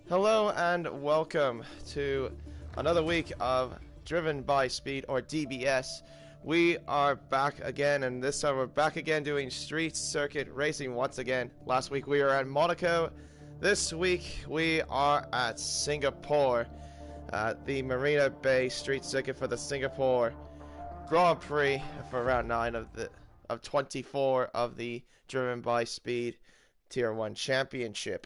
Hello and welcome to another week of Driven by Speed, or DBS. We are back again, and this time we're back again doing street circuit racing once again. Last week we were at Monaco. This week we are at Singapore, the Marina Bay Street Circuit for the Singapore Grand Prix for round 9 of 24 of the Driven by Speed Tier 1 Championship.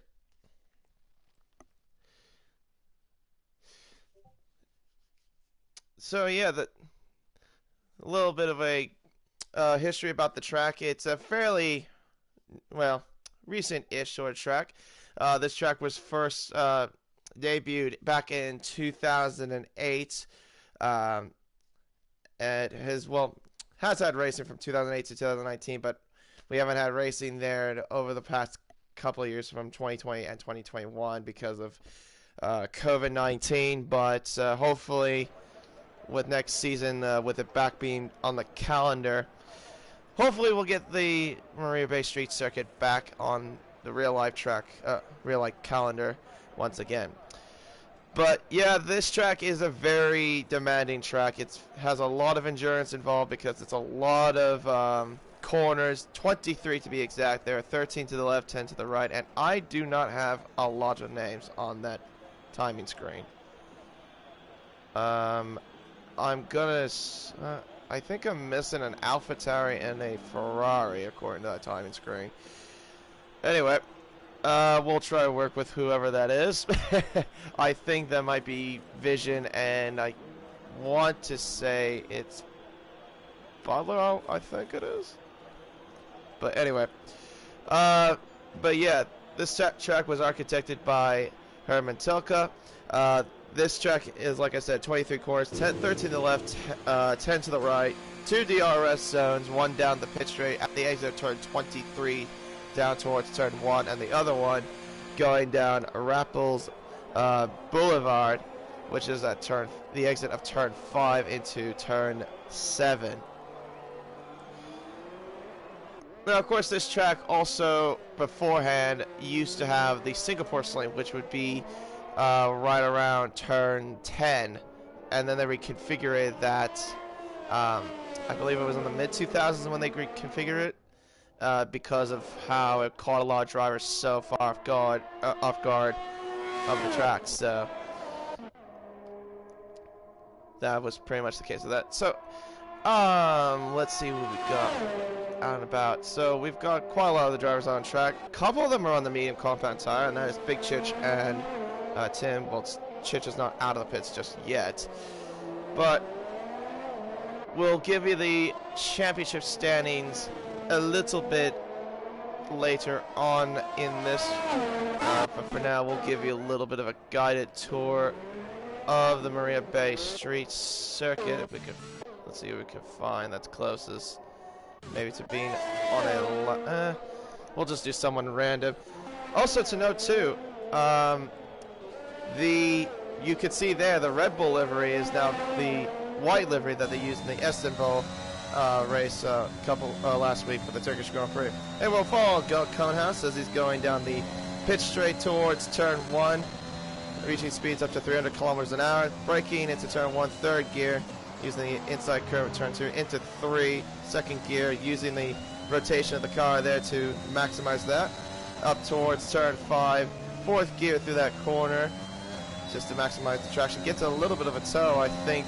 So yeah, a little bit of a history about the track. It's a fairly, well, recent-ish sort of track. This track was first debuted back in 2008. And has had racing from 2008 to 2019, but we haven't had racing there over the past couple of years from 2020 and 2021 because of COVID-19. But hopefully, with next season, with it back being on the calendar, hopefully we'll get the Marina Bay Street Circuit back on the real-life track, real-life calendar once again. But yeah, this track is a very demanding track. It has a lot of endurance involved because it's a lot of corners, 23 to be exact. There are 13 to the left, 10 to the right, and I do not have a lot of names on that timing screen. I'm gonna, I think I'm missing an AlphaTauri and a Ferrari according to that timing screen. Anyway, we'll try to work with whoever that is. I think that might be Vision, and I want to say it's Butler, I think it is. But anyway, but yeah, this track was architected by Herman Tilke. This track is, like I said, 23 corners, 13 to the left, 10 to the right, 2 DRS zones, 1 down the pit straight at the exit of turn 23 down towards turn 1, and the other one going down Rappels Boulevard, which is at the exit of turn 5 into turn 7. Now, of course, this track also beforehand used to have the Singapore Sling, which would be right around turn 10, and then they reconfigured that. I believe it was in the mid-2000s when they reconfigured it because of how it caught a lot of drivers so far off guard of the track. So that was pretty much the case of that. So let's see what we got out and about. So we've got quite a lot of the drivers on track. A couple of them are on the medium compound tire, and that is Big Chich and Tim. Well, Chich is not out of the pits just yet, but we'll give you the championship standings a little bit later on in this. But for now, we'll give you a little bit of a guided tour of the Marina Bay Street Circuit. If we could, let's see what we can find that's closest, maybe to being on a. We'll just do someone random. Also to note too. You could see there the Red Bull livery is now the white livery that they used in the Istanbul race last week for the Turkish Grand Prix. And we'll follow Conehouse as he's going down the pitch straight towards turn 1, reaching speeds up to 300 kilometers an hour, braking into turn 1, third gear, using the inside curve of turn 2 into 3, second gear, using the rotation of the car there to maximize that, up towards turn 5, fourth gear through that corner, just to maximize the traction. Gets a little bit of a tow, I think,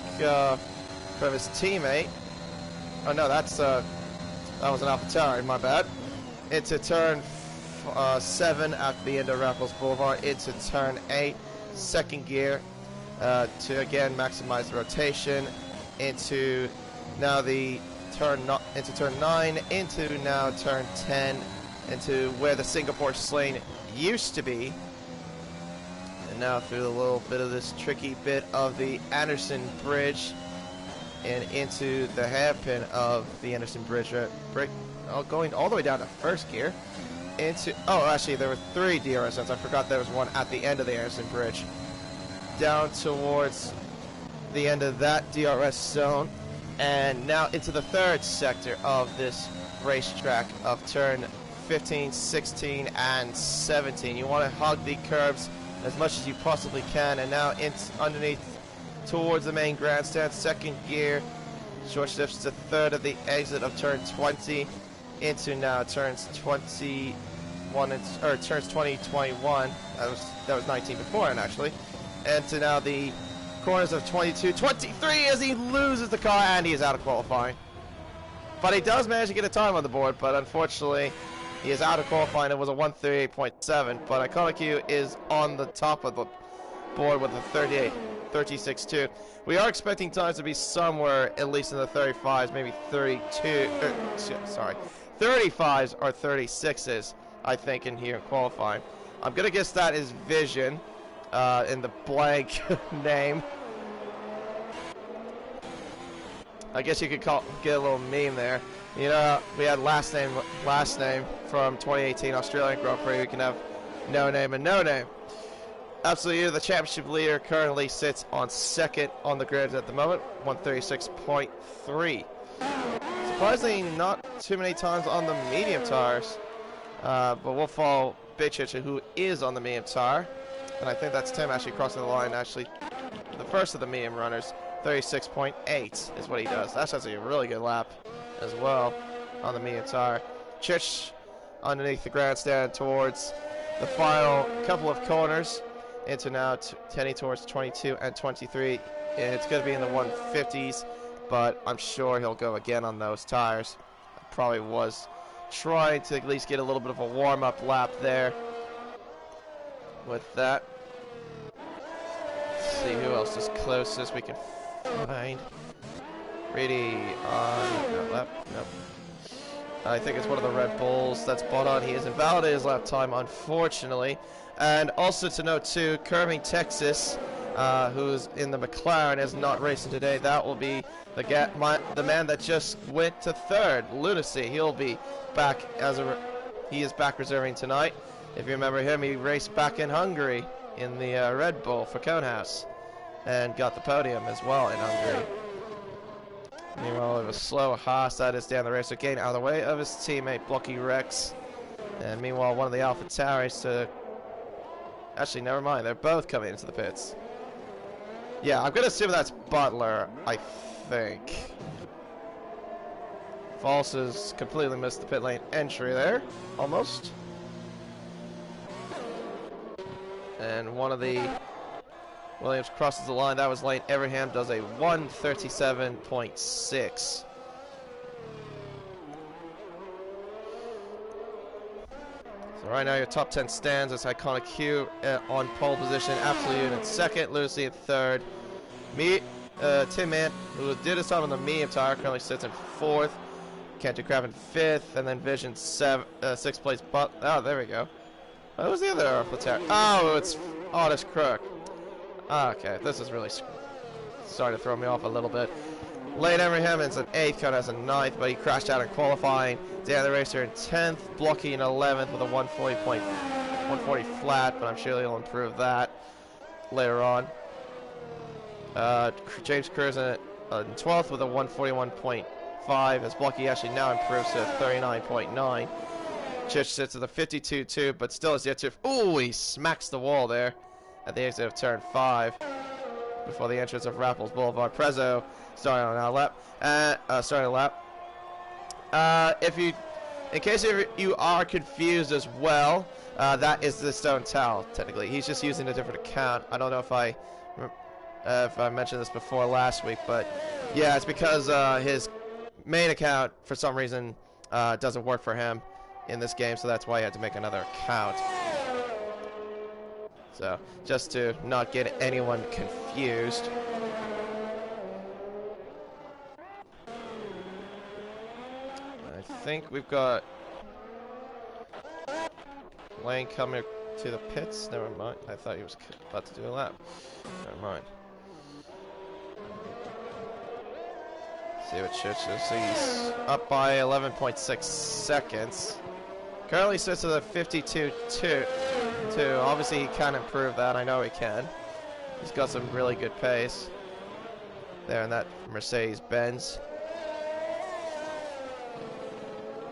from his teammate. Oh no, that was an AlphaTauri, my bad. Into turn 7 at the end of Rappels Boulevard, into turn 8, second gear, to again maximize the rotation, into now the into turn 9, into now turn 10, into where the Singapore Sling used to be. And now through a little bit of this tricky bit of the Anderson Bridge and into the hairpin of the Anderson Bridge, going all the way down to first gear. Actually, there were 3 DRS zones. I forgot there was one at the end of the Anderson Bridge. Down towards the end of that DRS zone, and now into the third sector of this racetrack of turn 15, 16, and 17. You want to hug the curbs as much as you possibly can. And now underneath towards the main grandstand, second gear. Short shifts to third at the exit of turn 20 into now turns 21 or turns 20, 21. That was 19 beforehand actually. And to now the corners of 22, 23 as he loses the car and he is out of qualifying. But he does manage to get a time on the board, but unfortunately he is out of qualifying. It was a 138.7, but Iconic Q is on the top of the board with a 36.2. We are expecting times to be somewhere at least in the 35s, maybe 35s or 36s, I think, in here in qualifying. I'm going to guess that is Vision in the blank name. I guess you could get a little meme there. You know, we had last name from 2018 Australian Grand Prix. We can have no name and no name. Absolutely, the championship leader currently sits on second on the grid at the moment, 136.3. Surprisingly, not too many times on the medium tires, but we'll follow Big Chicha, who is on the medium tire, and I think that's Tim actually crossing the line. Actually, the first of the medium runners, 36.8 is what he does. That's actually a really good lap as well on the medium tire. Chich underneath the grandstand towards the final couple of corners. Into now tending towards 22 and 23. It's going to be in the 150s, but I'm sure he'll go again on those tires. Probably was trying to at least get a little bit of a warm-up lap there with that. Let's see who else is closest we can find. Reedy on that lap. Nope. I think it's one of the Red Bulls that's bought on. He has invalidated his lap time, unfortunately. And also to note too, Curving Texas, who's in the McLaren, is not racing today. That will be the man that just went to third, Lunacy. He'll be back he is back reserving tonight. If you remember him, he raced back in Hungary in the Red Bull for Conehouse and got the podium as well in Hungary. Meanwhile, it was slow Haas that is down the race again, out of the way of his teammate Blocky Rex. And meanwhile, one of the Alpha Tauris to... Actually, never mind. They're both coming into the pits. Yeah, I'm going to assume that's Butler, I think. False has completely missed the pit lane entry there. Almost. And one of the... Williams crosses the line. That was lane. Everingham does a 137.6. So right now your top 10 stands as Iconic Q on pole position, Absolute in second, Lucy in third. Tim Mann, who did his time on the medium tire, currently sits in fourth. Cantor Crab in fifth, and then Vision sixth place. Oh, there we go. What was the other Alpha Tower? Oh, it's Otis Crook. Okay, this is really starting to throw me off a little bit. Lane Everingham is an 8th, Conehouse in 9th, but he crashed out in qualifying. Dan the Racer in 10th, Blocky in 11th with a 140 flat, but I'm sure he'll improve that later on. James Cruz in 12th with a 141.5, as Blocky actually now improves to 39.9. Chich sits at the 52.2, but still has yet to... Ooh, he smacks the wall there at the exit of turn 5 before the entrance of Rapples Boulevard. Prezzo starting on our lap. Starting a lap. In case you are confused as well, that is the Stone Towel. Technically, he's just using a different account. I don't know if I mentioned this before last week, but yeah, it's because his main account for some reason doesn't work for him in this game, so that's why he had to make another account. So just to not get anyone confused. I think we've got Lane coming to the pits. Never mind. I thought he was about to do a lap. Never mind. See what Church is. So he's up by 11.6 seconds. Currently sits at a 52.2. Obviously he can improve that. I know he can. He's got some really good pace there in that Mercedes-Benz.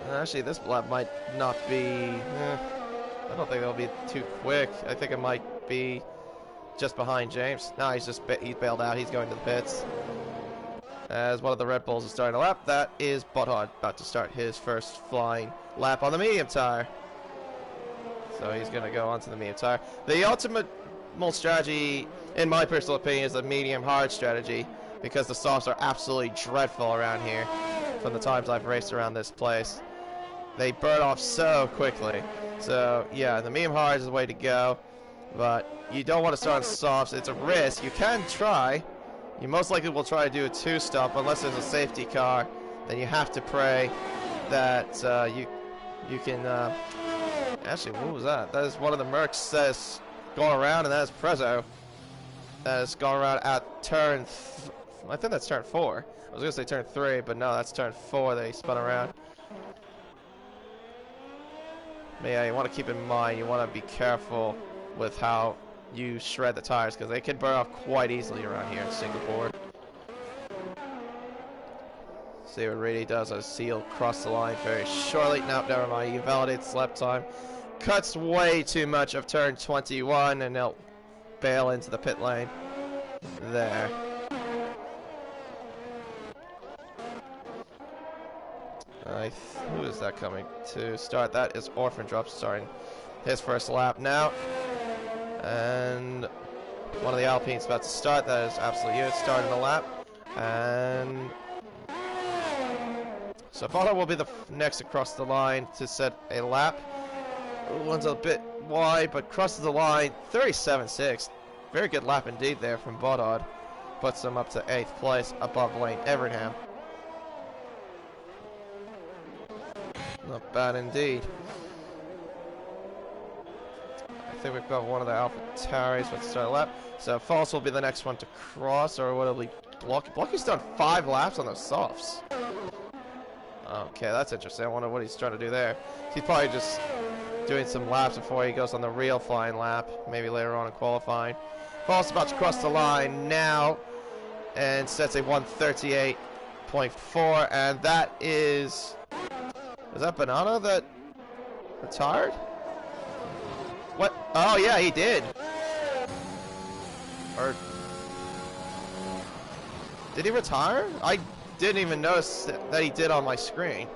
And actually, this lap might not be... I don't don't think it'll be too quick. I think it might be just behind James. No, he's bailed out. He's going to the pits. As one of the Red Bulls is starting a lap, that is Butthard about to start his first flying lap on the medium tire. So he's going to go onto the medium tire. The ultimate strategy, in my personal opinion, is the medium hard strategy, because the softs are absolutely dreadful around here from the times I've raced around this place. They burn off so quickly. So yeah, the medium hard is the way to go, but you don't want to start on softs. It's a risk. You can try. You most likely will try to do a two-stop unless there's a safety car. Then you have to pray that you can. Actually, what was that? That is one of the Mercs that's going around, and that is Prezzo. That is going around at turn. I think that's turn 4. I was gonna say turn 3, but no, that's turn 4 that he spun around. But yeah, you want to keep in mind, you want to be careful with how you shred the tires, because they can burn off quite easily around here in Singapore. See what Reedy does as Seal cross the line very shortly. Nope, never mind. He validates lap time. Cuts way too much of turn 21, and he'll bail into the pit lane. There. Who is that coming to start? That is Orphan Drop starting his first lap now. And one of the Alpines about to start. That is Absolute Unit starting the lap. And so Bono will be the next across the line to set a lap. One's a bit wide, but crosses the line. 37.6. Very good lap indeed there from Bodod. Puts him up to 8th place above Lane Everingham. Not bad indeed. I think we've got one of the Alpha Tauris about to start a lap. So False will be the next one to cross, or will it be Blocky? Blocky's done 5 laps on those softs. Okay, that's interesting. I wonder what he's trying to do there. He's probably just doing some laps before he goes on the real flying lap, maybe later on in qualifying. False about to cross the line now and sets a 138.4, and that is that Banana that retired? What? Oh yeah, he did. Or did he retire? I didn't even notice that he did on my screen,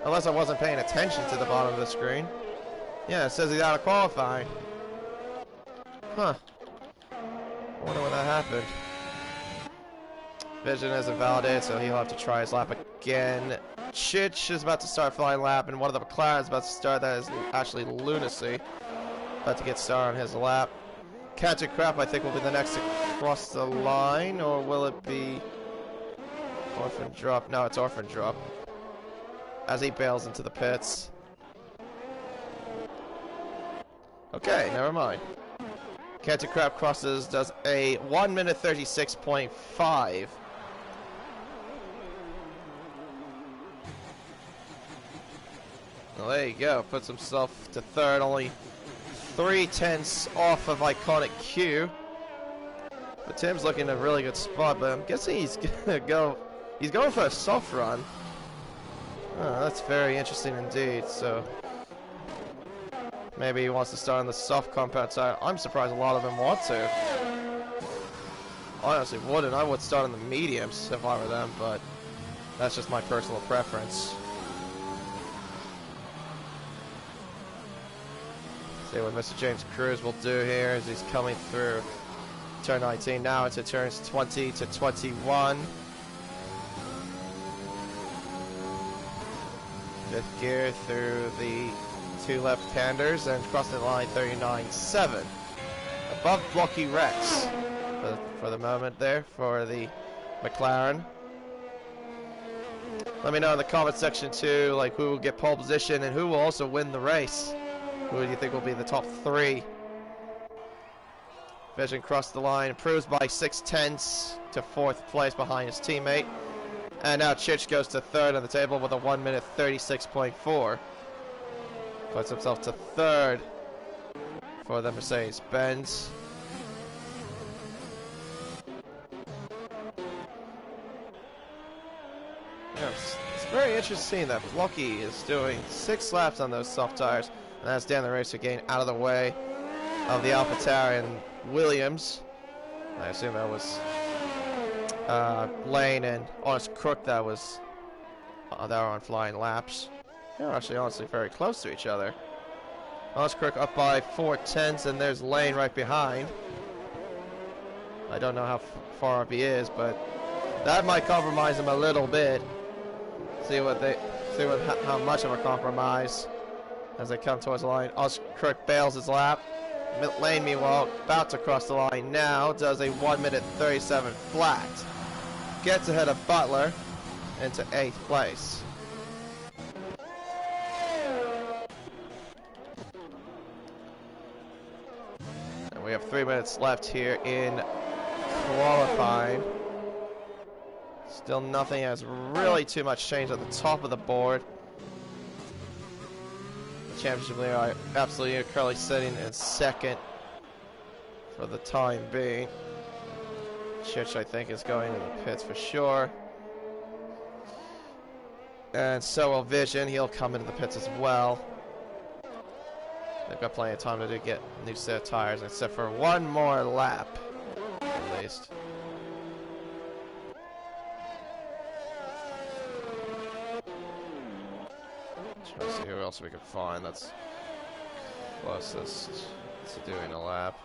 unless I wasn't paying attention to the bottom of the screen. Yeah, it says he's out of qualifying. Huh. I wonder when that happened. Vision isn't validated, so he'll have to try his lap again. Chich is about to start flying lap, and one of the McLarens about to start. That is actually Lunacy. About to get started on his lap. Catching Crap, I think, will be the next to cross the line, or will it be Orphan Drop? No, it's Orphan Drop. As he bails into the pits. Okay, never mind. Catching Crap crosses, does a 1 minute 36.5. Well, there you go. Puts himself to 3rd, only 3/10 off of Iconic Q. But Tim's looking in a really good spot, but I'm guessing he's gonna go. He's going for a soft run. Oh, that's very interesting indeed. So maybe he wants to start on the soft compound tire. I'm surprised a lot of them want to. I honestly wouldn't. I would start on the mediums if I were them, but that's just my personal preference. See what Mr. James Cruz will do here as he's coming through turn 19 now into turns 20 to 21. 5th gear through the 2 left-handers and crossing the line 39.7. Above Blocky Rex for the moment there for the McLaren. Let me know in the comment section too, like who will get pole position and who will also win the race. Who do you think will be the top 3? Vision crossed the line, improves by 6/10 to 4th place behind his teammate. And now Chich goes to 3rd on the table with a 1 minute 36.4. Puts himself to 3rd for the Mercedes-Benz. Yeah, it's very interesting that Blocky is doing 6 laps on those soft tires. And that's Dan the Racer again out of the way of the AlphaTauri and Williams. I assume that was Lane and Honest Crook that were on flying laps. They're actually honestly very close to each other. Honest Crook up by 4/10, and there's Lane right behind. I don't know how far up he is, but that might compromise him a little bit. How much of a compromise as they come towards the line. Honest Crook bails his lap. Lane, meanwhile, about to cross the line now, does a 1:37 flat. Gets ahead of Butler into 8th place. And we have 3 minutes left here in qualifying. Still nothing has really too much changed at the top of the board. Championship leader absolutely currently sitting in 2nd for the time being. Chich, I think, is going to the pits for sure. And so will Vision. He'll come into the pits as well. They've got plenty of time to get a new set of tires, except for one more lap, at least. Trying to see who else we can find that's closest to doing a lap.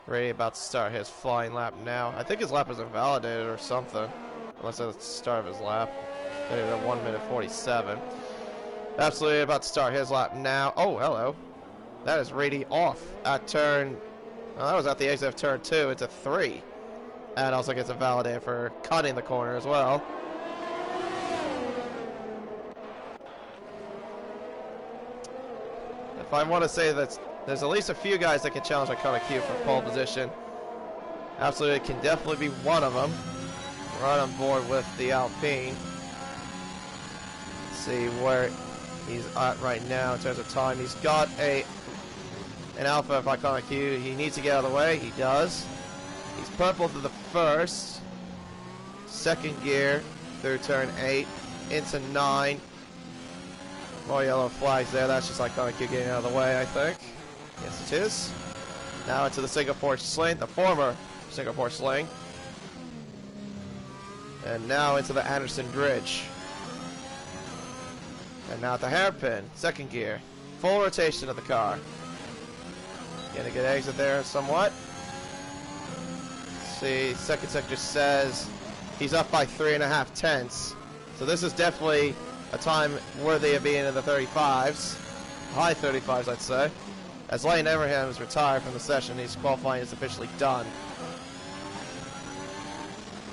Ray about to start his flying lap now. I think his lap is invalidated or something, unless that's the start of his lap. At 1:47. Absolutely about to start his lap now. Oh, hello. That is Rady off at turn. Oh, that was at the exit of turn 2. It's a 3. And also gets invalidated for cutting the corner as well. If I want to say that there's at least a few guys that can challenge Iconic Q for pole position, absolutely can definitely be one of them. Right on board with the Alpine. Let's see where he's at right now in terms of time. He's got an Alpha of Iconic Q. He needs to get out of the way. He does. He's purple through the first. 2nd gear through turn 8 into 9. More yellow flags there. That's just Iconic Q getting out of the way, I think. Yes, it is. Now into the Singapore Sling, the former Singapore Sling. And now into the Anderson Bridge. And now at the hairpin, 2nd gear. Full rotation of the car. Getting a good exit there somewhat. Let's see, 2nd sector says he's up by 3.5 tenths. So this is definitely a time worthy of being in the 35s. High 35s, I'd say. As Lane Everham is retired from the session, his qualifying is officially done.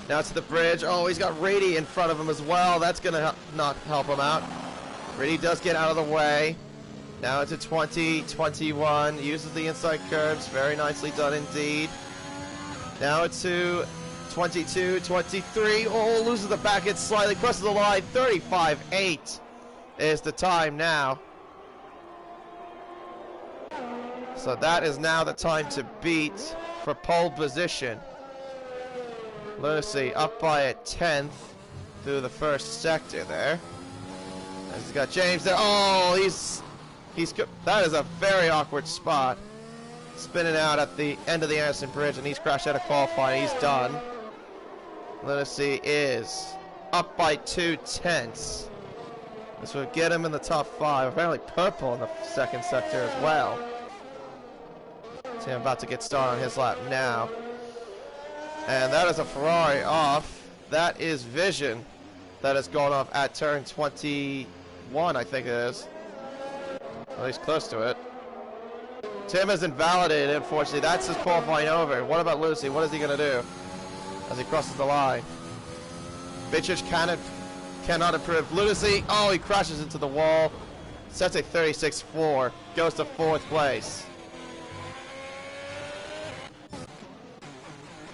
Now to the bridge. Oh, he's got Rady in front of him as well. That's going to not help him out. Rady does get out of the way. Now into 20, 21. Uses the inside curves. Very nicely done indeed. Now into 22, 23. Oh, loses the back end slightly. Crosses the line. 35.8 is the time now. So that is now the time to beat for pole position. Lunacy up by a 10th through the first sector there. As he's got James there. Oh, that is a very awkward spot. Spinning out at the end of the Anderson Bridge, and he's crashed out of qualifying. He's done. Lunacy is up by 2 tenths. This will get him in the top 5. Apparently purple in the 2nd sector as well. So I'm about to get started on his lap now. And that is a Ferrari off. That is Vision that has gone off at turn 21, I think it is. At least close to it. Tim is invalidated, unfortunately. That's his qualifying over. What about Lucy? What is he going to do as he crosses the line? Bitchich cannot improve. Lunacy, oh, he crashes into the wall. Sets a 36.4. Goes to 4th place.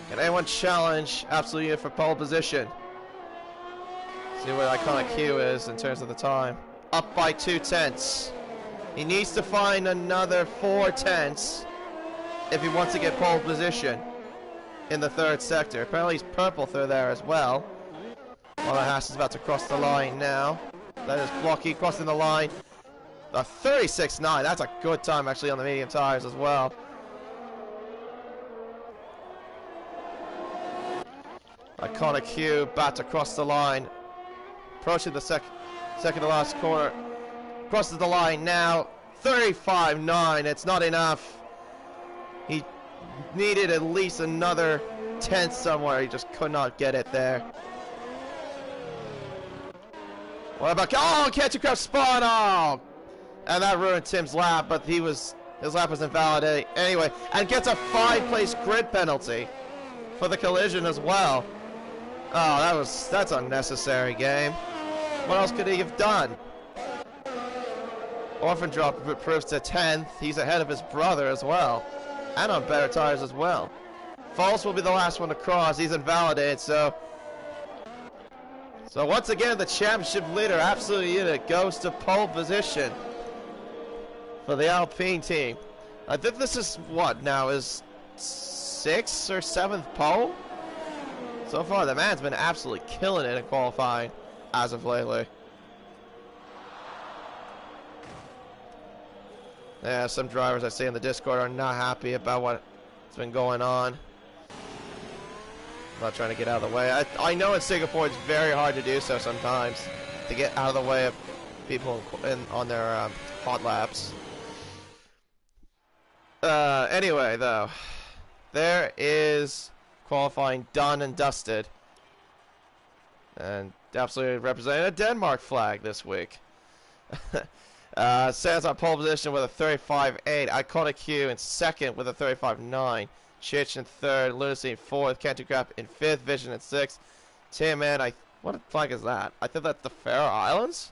Can anyone challenge Absolute Unit for pole position? See what Iconic Q is in terms of the time. Up by 2 tenths. He needs to find another 4 tenths if he wants to get pole position in the 3rd sector. Apparently he's purple through there as well. Haas is about to cross the line now. That is Blocky crossing the line. A 36.9. That's a good time actually on the medium tires as well. Iconic Hugh bat across the line. Approaching the second to last corner. Crosses the line now. 35.9. It's not enough. He needed at least another 10th somewhere. He just could not get it there. What about... Oh, Cantu Craft spun! Oh! And that ruined Tim's lap, but his lap was invalidated anyway. And gets a 5-place grid penalty for the collision as well. Oh, that's unnecessary, game. What else could he have done? Orphan drop proves to 10th. He's ahead of his brother as well. And on better tires as well. False will be the last one to cross. He's invalidated, so once again, the championship leader, Absolute Unit, goes to pole position for the Alpine team. I think this is, what, now is 6th or 7th pole? So far, the man's been absolutely killing it in qualifying as of lately. Yeah, some drivers I see in the Discord are not happy about what's been going on. I'm not trying to get out of the way. I know in Singapore it's very hard to do so sometimes, to get out of the way of people on their hot laps. Anyway, though, there is qualifying done and dusted. And absolutely representing a Denmark flag this week. Sands on pole position with a 35.8. Iconic Hugh in second with a 35.9. Chich in third. Lunacy in fourth. Cantu Crap in fifth. Vision in sixth. Tim and what flag is that? I think that's the Faroe Islands?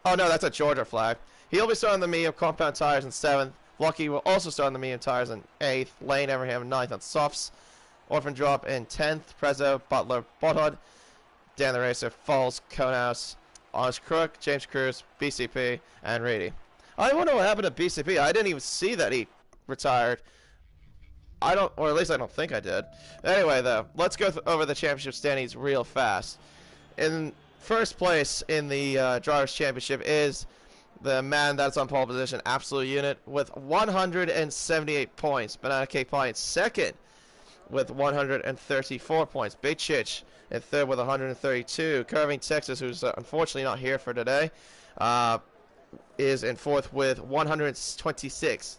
Oh no, that's a Georgia flag. He'll be starting the medium compound tires in seventh. Lucky will also start on the medium tires in eighth. Lane Everham in ninth on softs. Orphan Drop in 10th. Prezzo, Butler, Bothod. Dan the Racer, Falls, Conehouse, Honest Crook, James Cruz, BCP, and Reedy. I wonder what happened to BCP. I didn't even see that he retired. Or at least I don't think I did. Anyway, though, let's go over the championship standings real fast. In first place in the Drivers' Championship is the man that's on pole position, Absolute Unit, with 178 points. Banana Cake Pie in second with 134 points. Big Chich in third with 132. Curving Texas, who's unfortunately not here for today, is in fourth with 126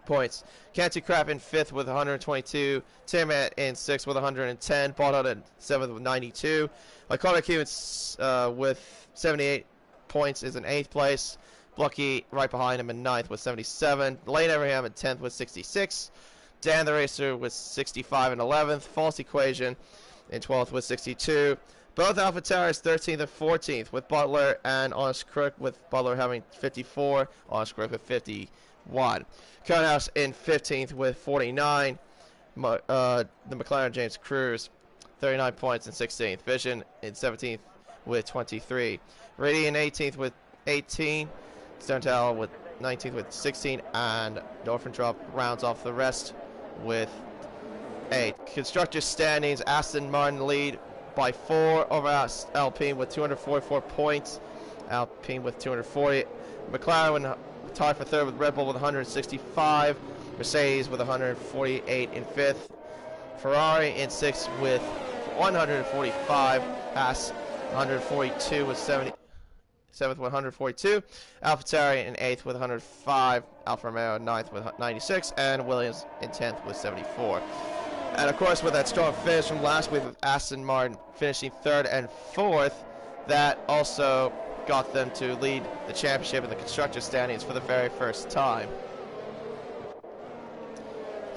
points. Canty Crap in fifth with 122. Tim in sixth with 110. Bottot in seventh with 92. Iconic Humans with 78 points is in eighth place. Blucky right behind him in ninth with 77. Lane Everham in 10th with 66. Dan the Racer with 65 in 11th. False Equation in 12th with 62. Both Alpha Towers 13th and 14th with Butler and Honest Crook, with Butler having 54, Honest Crook with 51. Conehouse in 15th with 49. The McLaren James Cruz 39 points in 16th. Vision in 17th with 23. Reedy in 18th with 18. Stonetail with 19th with 16. And Northern Drop rounds off the rest with 8. Constructor standings, Aston Martin lead by 4 over Alpine with 244 points. Alpine with 240. McLaren tied for third with Red Bull with 165. Mercedes with 148 in 5th. Ferrari in 6th with 145. Haas 142 with 7th with 142. AlphaTauri in 8th with 105. Alfa Romeo in 9th with 96. And Williams in 10th with 74. And of course, with that strong finish from last week with Aston Martin finishing 3rd and 4th, that also got them to lead the championship in the constructor standings for the very first time.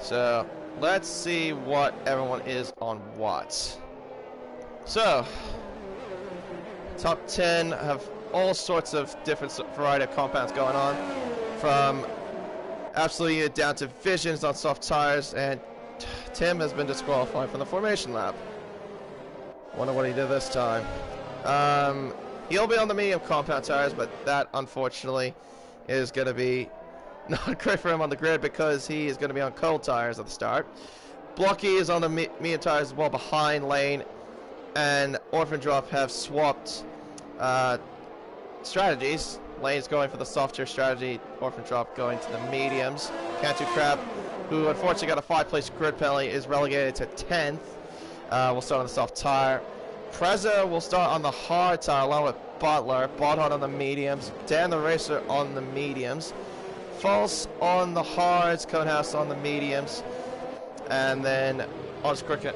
So let's see what everyone is on what. So top 10 have all sorts of different variety of compounds going on, from Absolute down to Visions on soft tires, and Tim has been disqualified from the formation lap. Wonder what he did this time. He'll be on the medium compound tires, but that unfortunately is going to be not great for him on the grid because he is going to be on cold tires at the start. Blocky is on the medium tires as well behind Lane, and Orphan Drop have swapped strategies. Lane's going for the softer strategy. Orphan Drop going to the mediums. Cantu Crab, who unfortunately got a 5-place grid penalty, is relegated to 10th. We'll start on the soft tire. Prezzo will start on the hard tire along with Butler. Bodhard on the mediums. Dan the Racer on the mediums. False on the hards. Conehouse on the mediums. And then Oz Cricket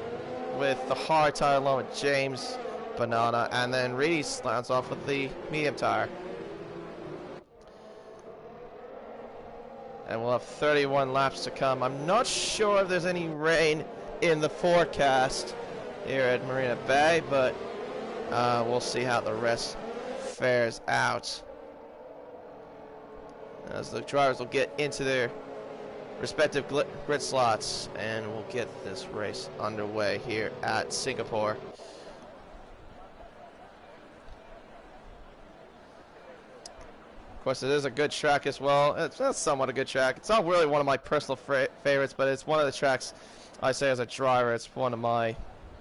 with the hard tire along with James Banana. And then Reedy slants off with the medium tire. And we'll have 31 laps to come. I'm not sure if there's any rain in the forecast here at Marina Bay, but we'll see how the rest fares out as the drivers will get into their respective grid slots, and we'll get this race underway here at Singapore. Of course, it is a good track as well. It's somewhat a good track. It's not really one of my personal favorites, but it's one of the tracks I say as a driver. It's one of my,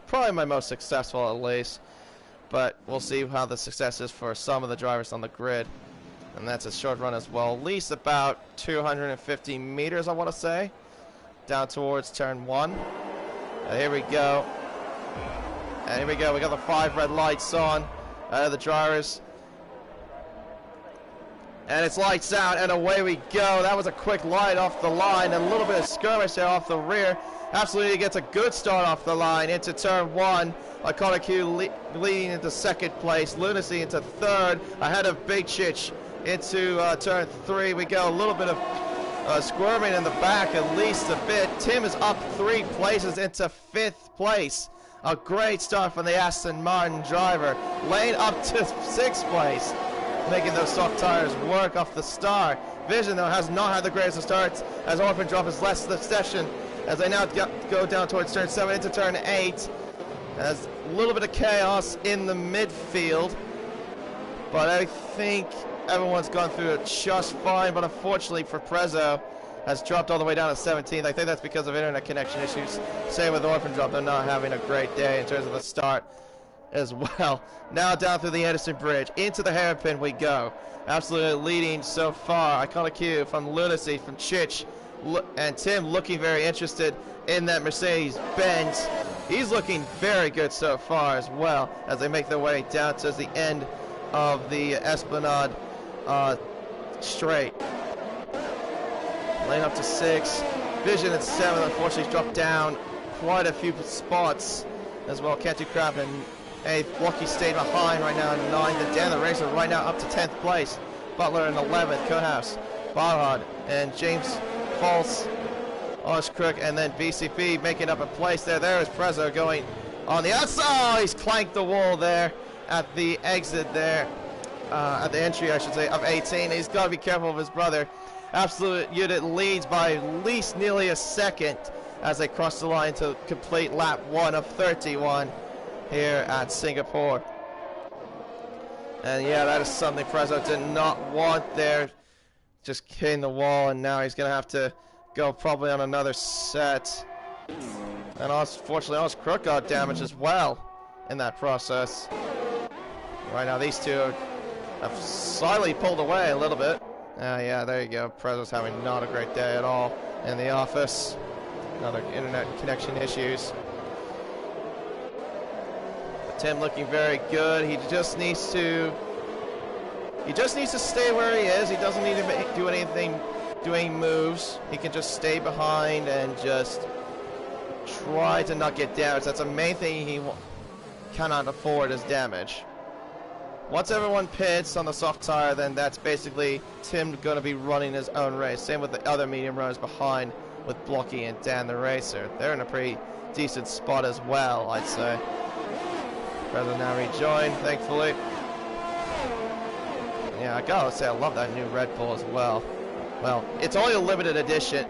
probably my most successful at least. But we'll see how the success is for some of the drivers on the grid. And that's a short run as well. At least about 250 meters, I want to say. Down towards turn 1. And here we go. And here we go. We got the 5 red lights on. The drivers. And it's lights out, and away we go. That was a quick light off the line. A little bit of skirmish there off the rear. Absolutely gets a good start off the line into turn 1. Iconic Q leading into 2nd place. Lunacy into 3rd. Ahead of Big Chich into turn 3. We go a little bit of squirming in the back, at least a bit. Tim is up 3 places into 5th place. A great start from the Aston Martin driver. Lane up to 6th place, making those soft tires work off the start. Vision, though, has not had the greatest of starts, as Orphan Drop has less the session, as they now go down towards turn 7 into turn 8. There's a little bit of chaos in the midfield, but I think everyone's gone through it just fine. But unfortunately for Prezzo, has dropped all the way down to 17th. I think that's because of internet connection issues. Same with Orphan Drop, they're not having a great day in terms of the start as well. Now down through the Anderson Bridge, into the hairpin we go. Absolutely leading so far. Iconic Q from Lunacy, from Chich, and Tim looking very interested in that Mercedes-Benz. He's looking very good so far as well, as they make their way down to the end of the Esplanade straight. Lane up to 6. Vision at 7. Unfortunately, he's dropped down quite a few spots as well. Cantu Crab and 8th. Blocky stayed behind right now in 9th. And Dan the Racer right now up to 10th place. Butler in 11th. Conehouse, Barhard, and James False, Osh Crook, and then BCP making up a place there. There is Prezzo going on the outside. Oh, he's clanked the wall there at the exit there. At the entry, I should say, of 18. He's got to be careful of his brother. Absolute Unit leads by at least nearly a second as they cross the line to complete lap 1 of 31 here at Singapore. And yeah, that is something Prezzo did not want there. Just hitting the wall, and now he's going to have to go probably on another set. And unfortunately, Oz Crook got damaged as well in that process. Right now, these two have slightly pulled away a little bit. Yeah, there you go. Prezzo's having not a great day at all in the office. Another internet connection issues. But Tim looking very good. He just needs to stay where he is. He doesn't need to do anything, doing moves. He can just stay behind and just try to not get damaged. That's the main thing he cannot afford is damage. Once everyone pits on the soft tire, then that's basically Tim going to be running his own race. Same with the other medium runners behind with Blocky and Dan the Racer. They're in a pretty decent spot as well, I'd say. Prezzo now rejoined, thankfully. Yeah, I gotta say, I love that new Red Bull as well. Well, it's only a limited edition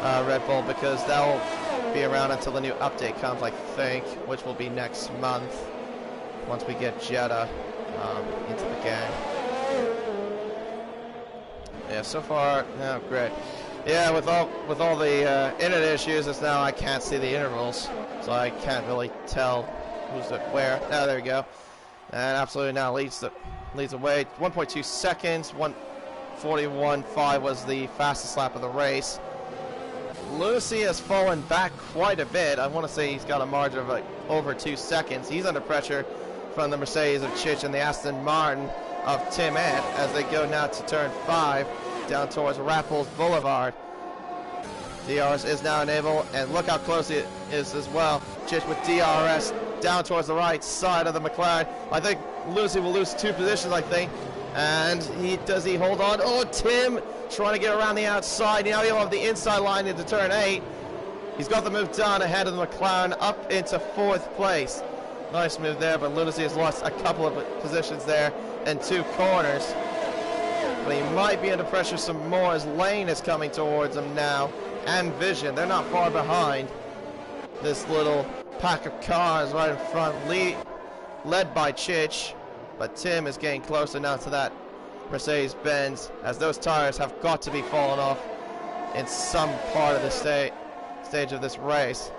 Red Bull because that will be around until the new update comes, I think, which will be next month once we get Jeddah into the game. Yeah, so far, yeah, great. Yeah, with all the internet issues, it's now I can't see the intervals, so I can't really tell who's at where. Oh, there we go. And absolutely now leads away. 1.2 seconds. 1:41.5 was the fastest lap of the race. Lucy has fallen back quite a bit. I want to say he's got a margin of like over 2 seconds. He's under pressure from the Mercedes of Chich and the Aston Martin of Tim Ant as they go now to turn 5 down towards Rapples Boulevard. DRS is now enabled, and look how close it is as well. Chich with DRS down towards the right side of the McLaren. I think Lucy will lose 2 positions, I think. And does he hold on? Oh, Tim trying to get around the outside. Now he'll have the inside line into turn 8. He's got the move done ahead of the McLaren up into 4th place. Nice move there, but Lunacy has lost a couple of positions there in 2 corners. But he might be under pressure some more as Lane is coming towards him now. And Vision, they're not far behind this little pack of cars right in front, led by Chich. But Tim is getting closer now to that Mercedes-Benz, as those tires have got to be falling off in some part of the stage of this race.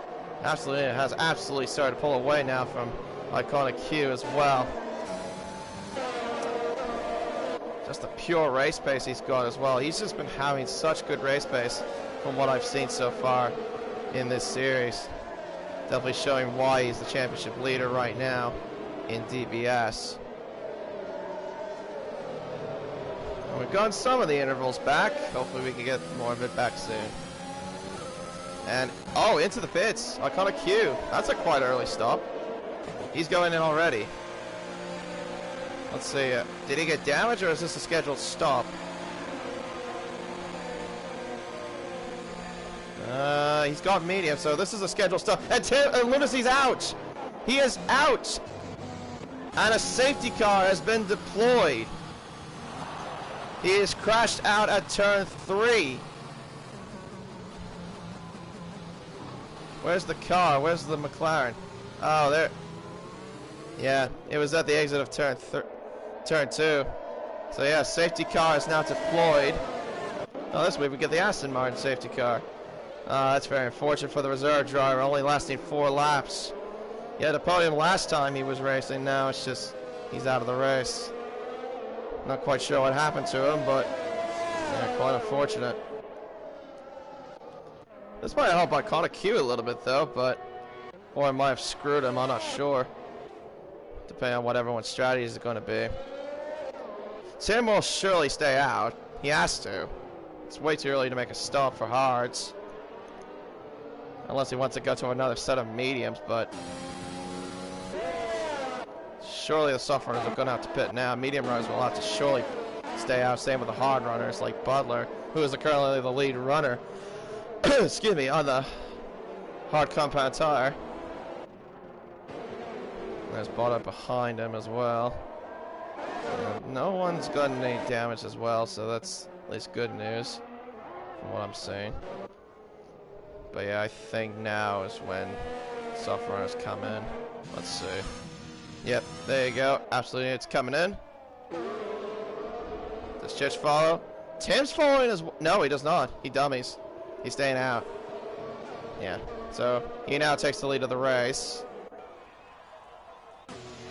Absolutely, it has absolutely started to pull away now from Iconic Q as well. Just the pure race pace he's got as well. He's just been having such good race pace from what I've seen so far in this series. Definitely showing why he's the championship leader right now in DBS. We've gotten some of the intervals back. Hopefully we can get more of it back soon. And, oh, into the pits. Iconic Q. That's a quite early stop. He's going in already. Let's see. Did he get damaged, or is this a scheduled stop? He's got medium, so this is a scheduled stop. And Lunacy's out. He is out. And a safety car has been deployed. He is crashed out at turn 3. Where's the car? Where's the McLaren? Oh, there. Yeah, it was at the exit of turn 2. So yeah, safety car is now deployed. Oh, this way we get the Aston Martin safety car. That's very unfortunate for the reserve driver, only lasting 4 laps. He had a podium last time he was racing. Now it's just he's out of the race. Not quite sure what happened to him, but yeah, quite unfortunate. This might help Iconic Q a little bit though, or it might have screwed him, I'm not sure. Depending on what everyone's strategy is going to be. Tim will surely stay out. He has to. It's way too early to make a stop for hards. Unless he wants to go to another set of mediums, but surely the soft runners are going to have to pit now. Medium runners will have to surely stay out. Same with the hard runners like Butler, who is currently the lead runner. Excuse me, on the hard compound tire. There's Butler behind him as well. No one's gotten any damage as well, so that's at least good news from what I'm seeing. But yeah, I think now is when soft runners come in. Let's see. Yep, there you go. Absolutely, it's coming in. Does Chich follow? Tim's following as well. No, he does not. He dummies. He's staying out. Yeah, so he now takes the lead of the race.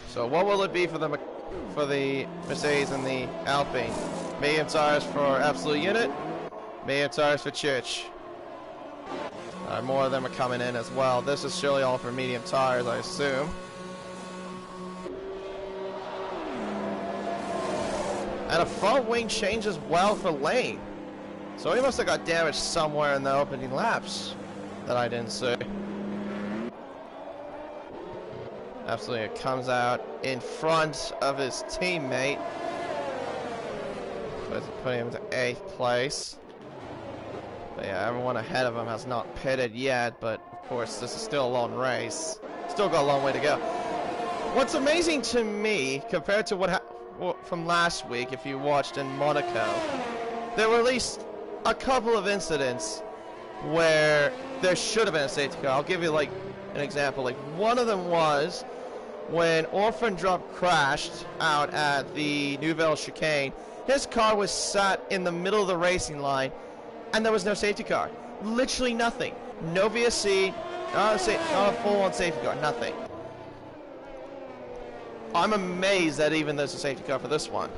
So what will it be for the Mercedes and the Alpine? Medium tires for Absolute Unit, medium tires for Chich. More of them are coming in as well. This is surely all for medium tires, I assume. And a front wing change as well for Lane. So he must have got damaged somewhere in the opening laps that I didn't see. Absolutely, it comes out in front of his teammate. Putting him to 8th place. But yeah, everyone ahead of him has not pitted yet, but of course this is still a long race. Still got a long way to go. What's amazing to me, compared to what from last week, if you watched in Monaco, there were at least a couple of incidents where there should have been a safety car. I'll give you like an example. Like one of them was when Orphan Drop crashed out at the Nouvelle Chicane. His car was sat in the middle of the racing line, and there was no safety car. Literally nothing. No VSC, not a full-on safety car, nothing. I'm amazed that even there's a safety car for this one.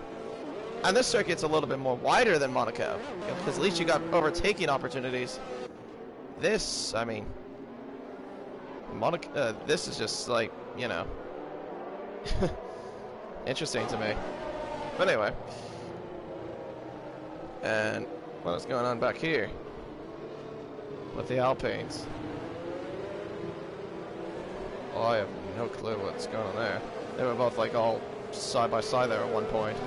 And this circuit's a little bit more wider than Monaco, because at least you got overtaking opportunities. This, I mean, Monaco, this is just like, you know, interesting to me. But anyway, and what is going on back here with the Alpines? Oh, I have no clue what's going on there. They were both like all side by side there at one point.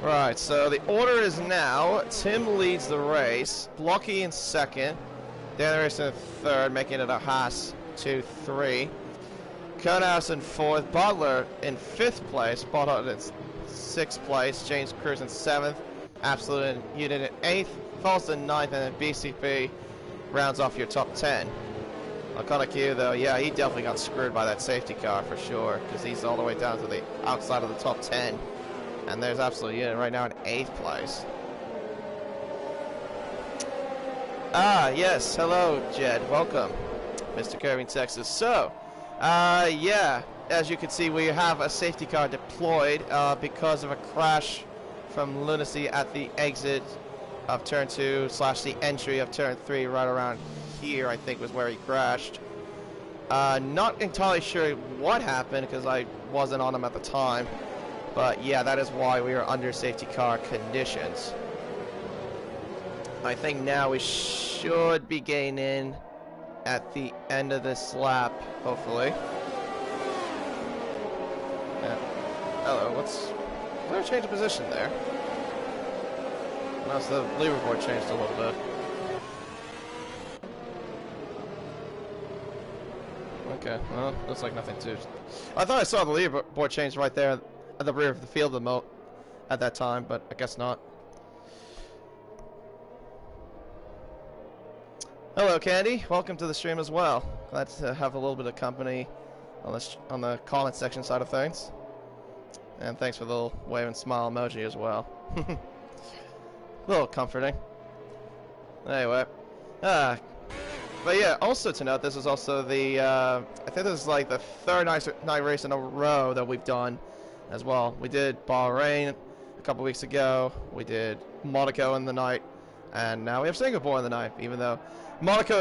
Right, so the order is now Tim leads the race, Blocky in second, Dan Race in third, making it a Haas 2-3. Konehouse in fourth, Butler in fifth place, Bottot in sixth place, James Cruz in seventh, Absolute Unit in eighth, Falls in ninth, and then BCP rounds off your top 10. Q, though, yeah, he definitely got screwed by that safety car for sure, because he's all the way down to the outside of the top 10. And there's Absolute Unit right now in 8th place. Ah, yes, hello, Jed, welcome, Mr. Curving Texas. So, yeah, as you can see, we have a safety car deployed because of a crash from lunacy at the exit of turn 2 / the entry of turn 3 right around here, I think was where he crashed. Not entirely sure what happened because I wasn't on him at the time. But yeah, that is why we are under safety car conditions. I think now we should be getting in at the end of this lap, hopefully. Hello, did I change of position there? Unless the leaderboard changed a little bit. Okay, well, looks like nothing too. I thought I saw the leaderboard change right there at the rear of the field at that time, but I guess not. Hello, Candy. Welcome to the stream as well. Glad to have a little bit of company on the comment section side of things. And thanks for the little wave and smile emoji as well. A little comforting. Anyway, but yeah, also to note, this is also the I think this is like the third night race in a row that we've done as well. We did Bahrain a couple weeks ago, we did Monaco in the night, and now we have Singapore in the night, even though Monaco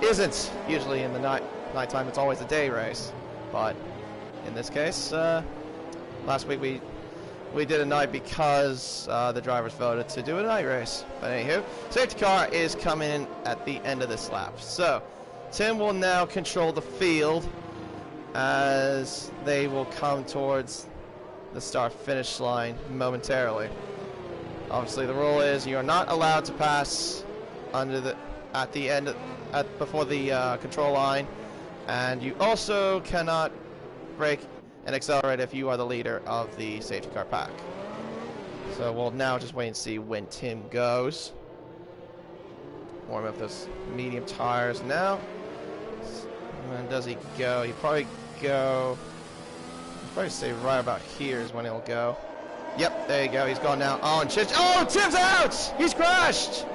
isn't usually in the nighttime, it's always a day race. But in this case, last week we did a night because the drivers voted to do a night race. But anywho, safety car is coming in at the end of this lap. So Tim will now control the field as they will come towards the start-finish line momentarily. Obviously, the rule is you are not allowed to pass before the control line, and you also cannot brake and accelerate if you are the leader of the safety car pack. So we'll now just wait and see when Tim goes. Warm up those medium tires now. When does he go? He'll probably say right about here is when he'll go. Yep, there you go. He's gone now. Oh, and Tim's out! He's crashed!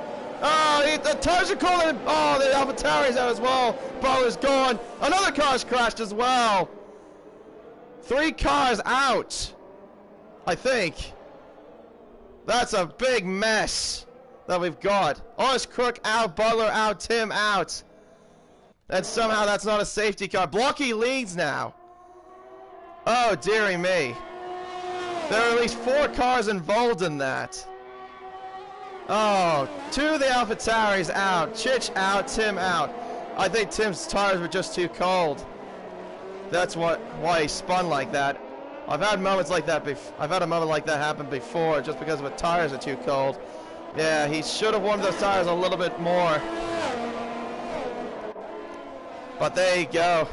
Oh, the tires are calling. Oh, the AlphaTauri's out as well. Bowler's gone. Another car's crashed as well. 3 cars out, I think. That's a big mess that we've got. Oris Crook out, Butler out, Tim out. And somehow that's not a safety car. Blocky leads now. Oh, dearie me. There are at least 4 cars involved in that. Oh, 2 of the AlphaTauri's out. Chich out, Tim out. I think Tim's tires were just too cold. That's why he spun like that. I've had moments like that I've had a moment like that happen before just because the tires are too cold. Yeah, he should have warmed those tires a little bit more. But there you go.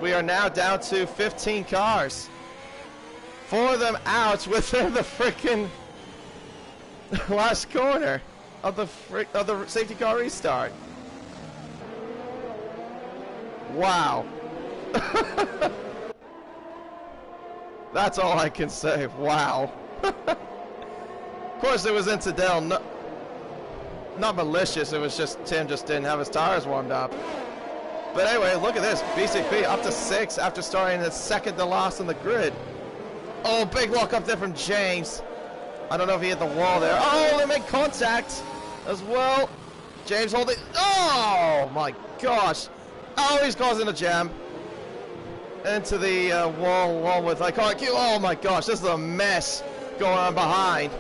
We are now down to 15 cars. 4 of them out within the freaking last corner of the safety car restart. Wow. That's all I can say. Wow. Of course, it was incidental. not malicious. It was just Tim just didn't have his tires warmed up. But anyway, look at this. BCP up to 6 after starting the second to last on the grid. Oh, big lock up there from James. I don't know if he hit the wall there. Oh, they make contact as well. James holding. Oh my gosh. Oh, he's causing a jam into the wall along with Iconic Q. Oh my gosh, this is a mess going on behind.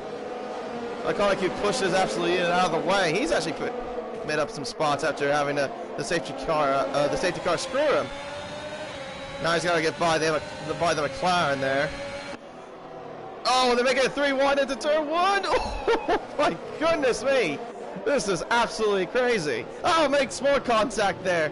Iconic Q pushes absolutely in and out of the way. He's actually made up some spots after having the safety car screw him. Now he's got to get by the McLaren there. Oh, they're making it 3 wide into turn 1. Oh my goodness me. This is absolutely crazy. Oh, makes more contact there.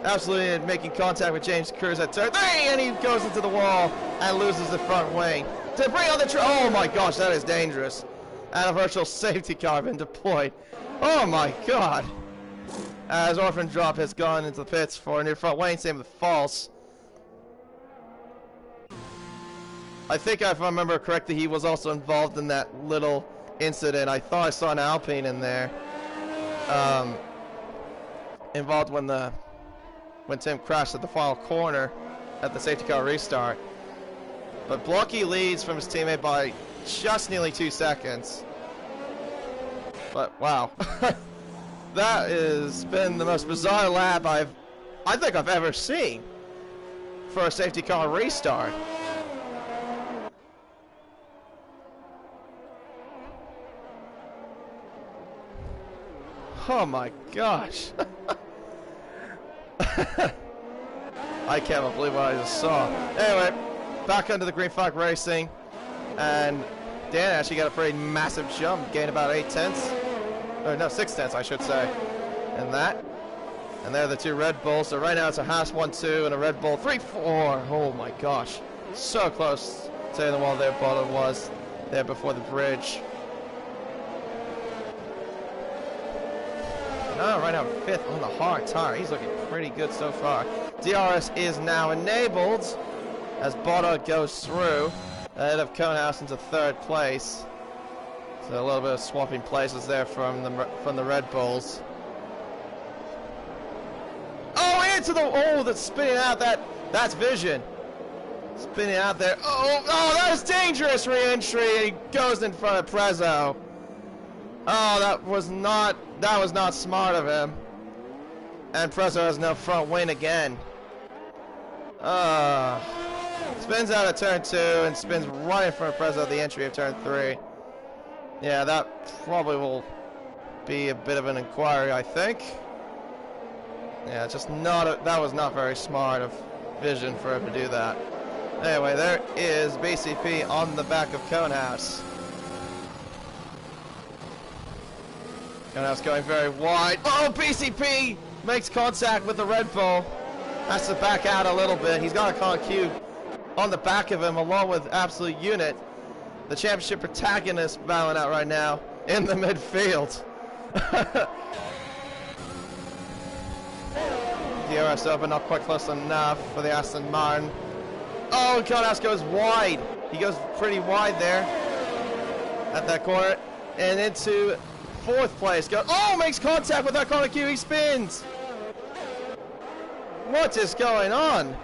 Absolutely making contact with James Cruz at turn 3, and he goes into the wall and loses the front wing. To bring on the oh my gosh, that is dangerous. And a virtual safety car been deployed. Oh my god. As Orphan Drop has gone into the pits for a new front wing, same with False. I think if I remember correctly, he was also involved in that little incident. I thought I saw an Alpine in there. Involved when Tim crashed at the final corner at the safety car restart. But Blocky leads from his teammate by just nearly 2 seconds. But wow. That has been the most bizarre lap I think I've ever seen for a safety car restart. Oh my gosh. I can't believe what I just saw. Anyway, back under the green flag racing, and Dan actually got a pretty massive jump, gained about 8 tenths. Or no, 6 tenths I should say. And that. And there are the 2 Red Bulls. So right now it's a Haas 1-2 and a Red Bull 3-4. Oh my gosh. So close to the wall there, Bottle was there before the bridge. No, right now 5th on the hard tire. He's looking pretty good so far. DRS is now enabled as Botta goes through ahead of Conehouse into 3rd place. So a little bit of swapping places there from the Red Bulls. Oh, into the that's spinning out. That's Vision spinning out there. Oh, that was dangerous re-entry. He goes in front of Prezzo. Oh, that was not smart of him. And Prezzo has no front wing again. Spins out of turn 2 and spins right in front of Prezzo at the entry of turn 3. Yeah, that probably will be a bit of an inquiry, I think. Yeah, just that was not very smart of Vision for him to do that. Anyway, there is BCP on the back of Conehouse. Conehouse going very wide. Oh, BCP makes contact with the Red Bull. Has to back out a little bit. He's got a Con Cube on the back of him along with Absolute Unit. The championship protagonist battling out right now in the midfield. DRS open, not quite close enough for the Aston Martin. Oh, Conehouse goes wide. He goes pretty wide there at that corner. And into 4th place. Makes contact with that corner Q. He spins. What is going on?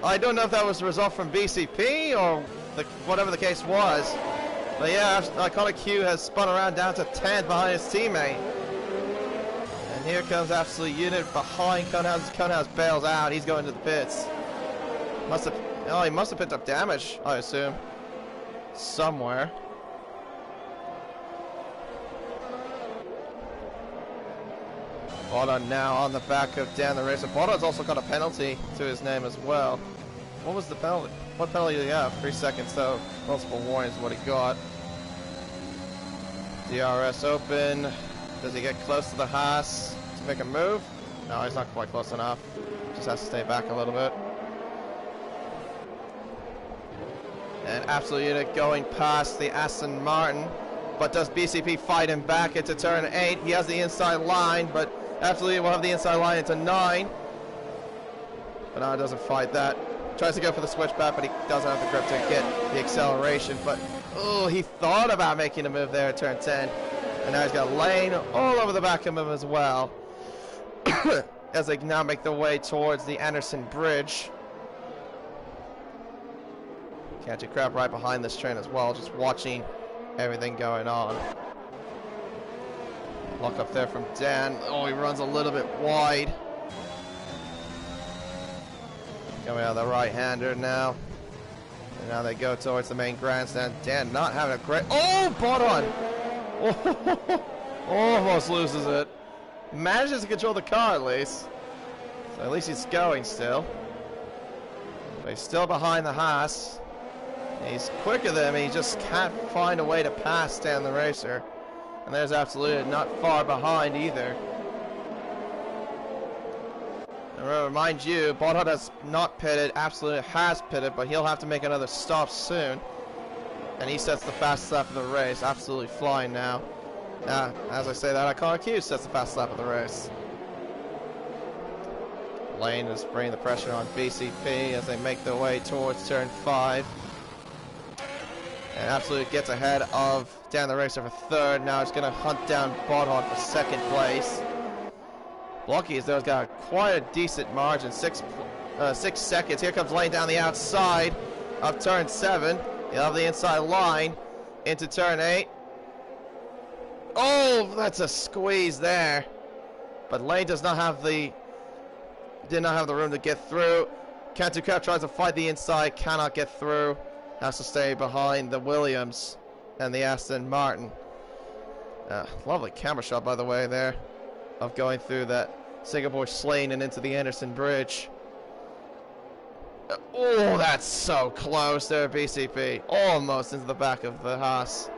I don't know if that was the result from BCP or whatever the case was. But yeah, Iconic Q has spun around down to 10th behind his teammate. And here comes Absolute Unit behind Conehouse. Conehouse bails out. He's going to the pits. He must have picked up damage, I assume. Somewhere. Botta now on the back of Dan the Racer. Botta's also got a penalty to his name as well. What was the penalty? What penalty did he have? 3 seconds, so multiple warnings is what he got. DRS open. Does he get close to the Haas to make a move? No, he's not quite close enough. Just has to stay back a little bit. And Absolute Unit going past the Aston Martin. But does BCP fight him back into turn 8? He has the inside line, but Absolute Unit will have the inside line into 9. But now it doesn't fight that. Tries to go for the switchback, but he doesn't have the grip to get the acceleration. But, oh, he thought about making a move there at turn 10. And now he's got Lane all over the back of him as well. As they now make their way towards the Anderson Bridge. Canty Crab right behind this train as well, just watching everything going on. Lock up there from Dan. Oh, he runs a little bit wide. Coming out of the right-hander now. And now they go towards the main grandstand. Dan not having a great... Oh, bought on! Oh, almost loses it. Manages to control the car at least. So at least he's going still. But he's still behind the Haas. He's quicker than him. He just can't find a way to pass Dan the Racer. And there's Absolute not far behind either. And mind you, Botthard has not pitted. Absolute has pitted, but he'll have to make another stop soon. And he sets the fastest lap of the race. Absolutely flying now. As I say that, Iconic Q sets the fastest lap of the race. Lane is bringing the pressure on BCP as they make their way towards turn 5. And Absolute gets ahead of Dan the Racer for third. Now he's going to hunt down Botthard for second place. Blocky as though has got quite a decent margin, 6 seconds. Here comes Lane down the outside of turn 7. He'll have the inside line into turn 8. Oh, that's a squeeze there. But Lane did not have the room to get through. Cantu Crab tries to fight the inside, cannot get through. Has to stay behind the Williams and the Aston Martin. Lovely camera shot, by the way, there, of going through that Singapore lane and into the Anderson Bridge. Oh, that's so close there, BCP. Almost into the back of the Haas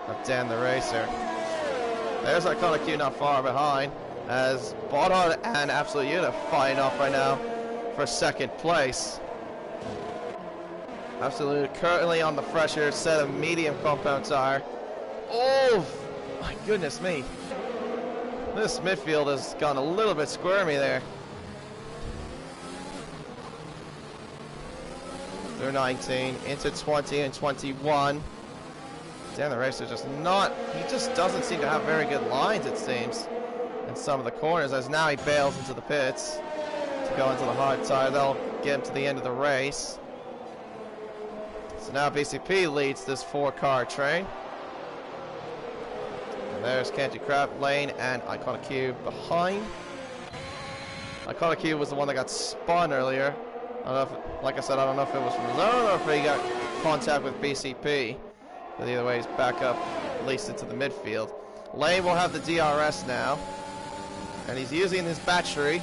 of Dan the Racer. There's Iconic Q not far behind, as Botthard and Absolute Unit fighting off right now for second place. Absolute currently on the fresher set of medium compound tire. Oh, my goodness me. This midfield has gone a little bit squirmy there. Through 19, into 20 and 21. Dan the Racer just he just doesn't seem to have very good lines, it seems, in some of the corners, as now he bails into the pits to go into the hard tire. They'll get him to the end of the race. So now BCP leads this 4-car train. And there's Canty Crab, Lane, and Iconic Q behind. Iconic Q was the one that got spun earlier. I don't know if, like I said, I don't know if it was from his own or if he got contact with BCP. But either way, he's back up, at least into the midfield. Lane will have the DRS now. And he's using his battery.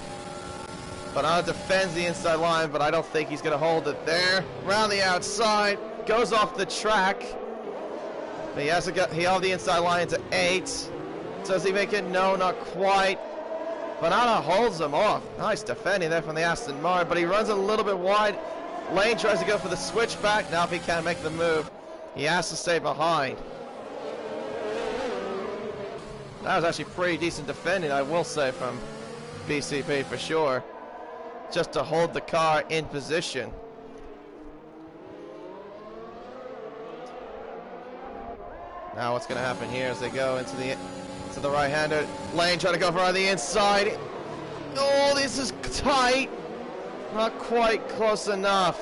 Banana defends the inside line, but I don't think he's going to hold it there. Around the outside, goes off the track. But he held the inside line to 8. Does he make it? No, not quite. Banana holds him off. Nice defending there from the Aston Martin, but he runs a little bit wide. Lane tries to go for the switchback. Now if he can't make the move, he has to stay behind. That was actually pretty decent defending, I will say, from BCP for sure. Just to hold the car in position. Now what's going to happen here as they go into the right-hander. Lane trying to go for the inside. Oh, this is tight. Not quite close enough.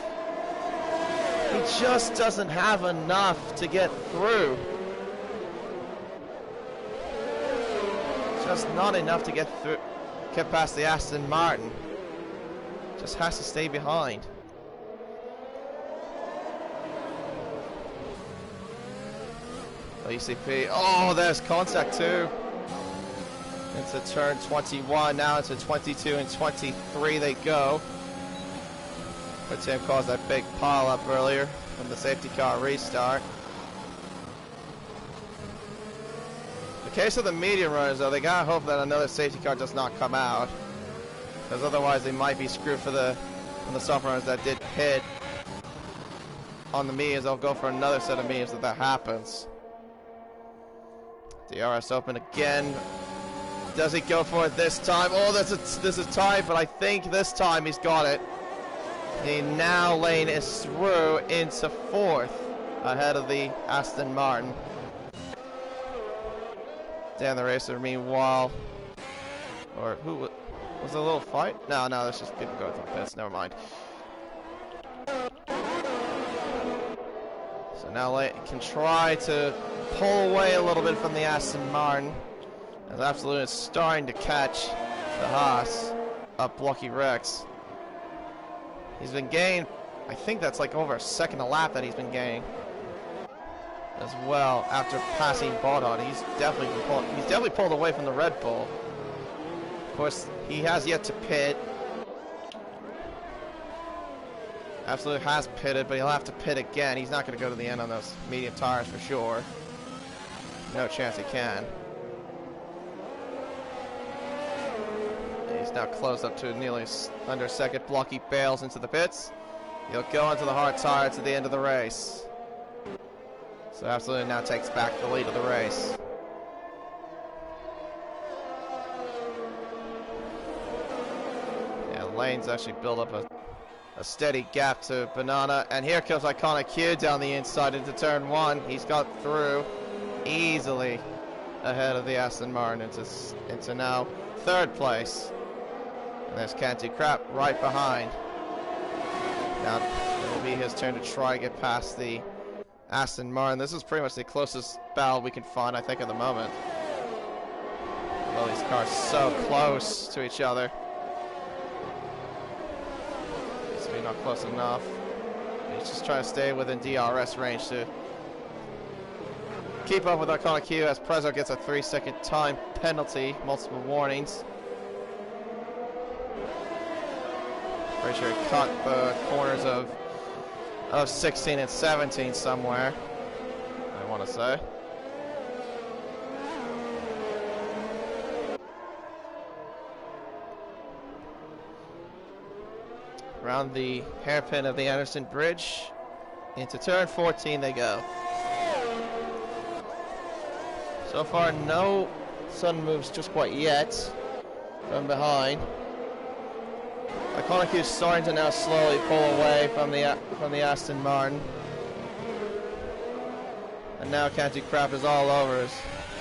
He just doesn't have enough to get through. Just not enough to get through. Get past the Aston Martin. Just has to stay behind. BCP. Oh, there's contact too. Into turn 21. Now into 22 and 23 they go. But Tim caused that big pile up earlier from the safety car restart. In the case of the medium runners, though, they gotta hope that another safety car does not come out, because otherwise they might be screwed for the soft runners that did pit on the mediums. They'll go for another set of mediums if that happens. DRS open again. Does he go for it this time? Oh, this is tight, but I think this time he's got it. The now lane is through into 4th, ahead of the Aston Martin. Dan the Racer, meanwhile, or who was it, a little fight? No, that's just people going through pits. Never mind. So now Lane can try to pull away a little bit from the Aston Martin, as Absolute is starting to catch the Haas up Blocky Rex. He's been gaining, I think that's like over a second a lap that he's been gaining as well after passing Baudot. He's definitely pulled away from the Red Bull. Of course, he has yet to pit. Absolute has pitted, but he'll have to pit again. He's not going to go to the end on those medium tires for sure. No chance he can. He's now closed up to nearly under second. Blocky bails into the pits. He'll go into the hard tires at the end of the race. So Absolute now takes back the lead of the race. Yeah, Lane's actually built up a steady gap to Banana. And here comes Iconic Q down the inside into turn 1. He's got through easily ahead of the Aston Martin into now 3rd place. And there's Canty Crap right behind. Now it will be his turn to try and get past the Aston Martin. This is pretty much the closest battle we can find, I think, at the moment. Well, these cars so close to each other. Maybe not close enough. He's just trying to stay within DRS range to keep up with Iconic Q as Prezzo gets a 3-second time penalty, multiple warnings. Pretty sure he caught the corners of 16 and 17 somewhere, I want to say. Around the hairpin of the Anderson Bridge, into turn 14 they go. So far, no sudden moves just quite yet from behind. Iconic is starting to now slowly pull away from the Aston Martin. And now Canty Crap is all over his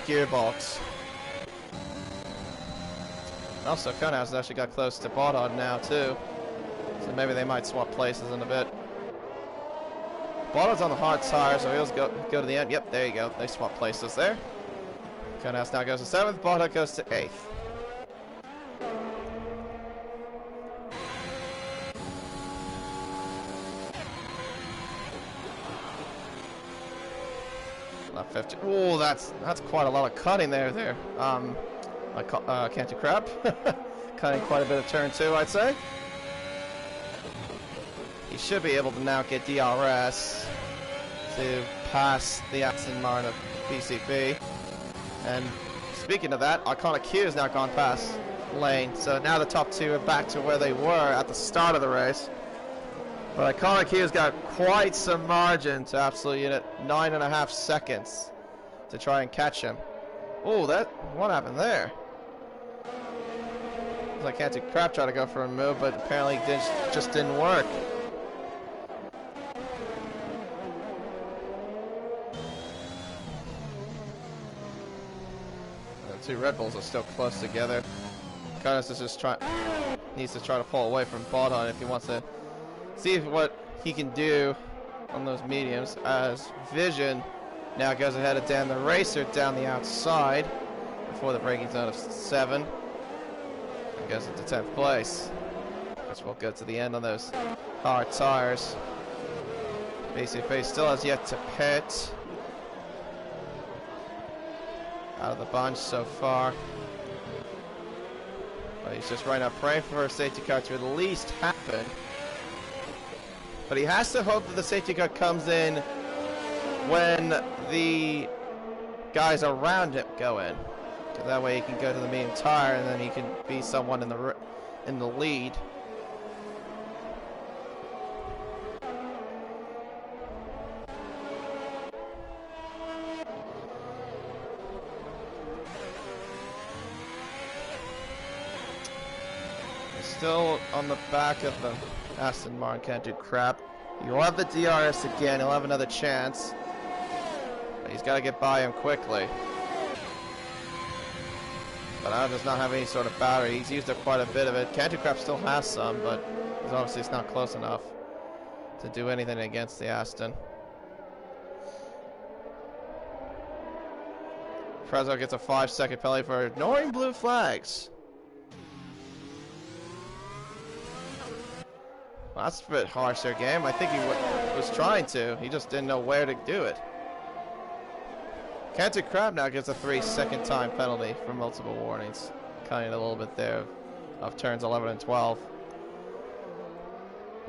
gearbox. Also, Kona has actually got close to Baudot now too. So maybe they might swap places in a bit. Baudot's on the hard tire, so he'll go to the end. Yep, there you go. They swap places there. Kona now goes to 7th, Baudot goes to 8th. Lap 50. Oh, that's quite a lot of cutting there. Canty Crap. Cutting quite a bit of turn 2, I'd say. He should be able to now get DRS to pass the Aston Martin of PCP. And speaking of that, Iconic Q has now gone past Lane. So now the top 2 are back to where they were at the start of the race. But Iconic Q has got quite some margin to Absolute Unit, 9.5 seconds to try and catch him. Oh, what happened there? Looks like Canty Crap tried to go for a move, but apparently it just didn't work. The two Red Bulls are still close together. Carlos is just needs to try to pull away from Baudot if he wants to see what he can do on those mediums, as Vision now goes ahead of Dan the Racer down the outside before the braking zone of 7 and goes into 10th place, which will go to the end on those hard tires. BCP still has yet to pit out of the bunch so far, but he's just right now praying for a safety car to at least happen. But he has to hope that the safety car comes in when the guys around him go in. That way he can go to the medium tire and then he can be someone in the lead. Still on the back of the Aston Martin can't do crap. He'll have the DRS again. He'll have another chance. But he's got to get by him quickly. But Banana does not have any sort of battery. He's used up quite a bit of it. Can't do crap still has some, but obviously it's not close enough to do anything against the Aston. Prezzo gets a 5-second penalty for ignoring blue flags. Well, that's a bit harsh there, game. I think he was trying to. He just didn't know where to do it. Can't do crap now gets a 3-second time penalty for multiple warnings. Cutting a little bit there of turns 11 and 12.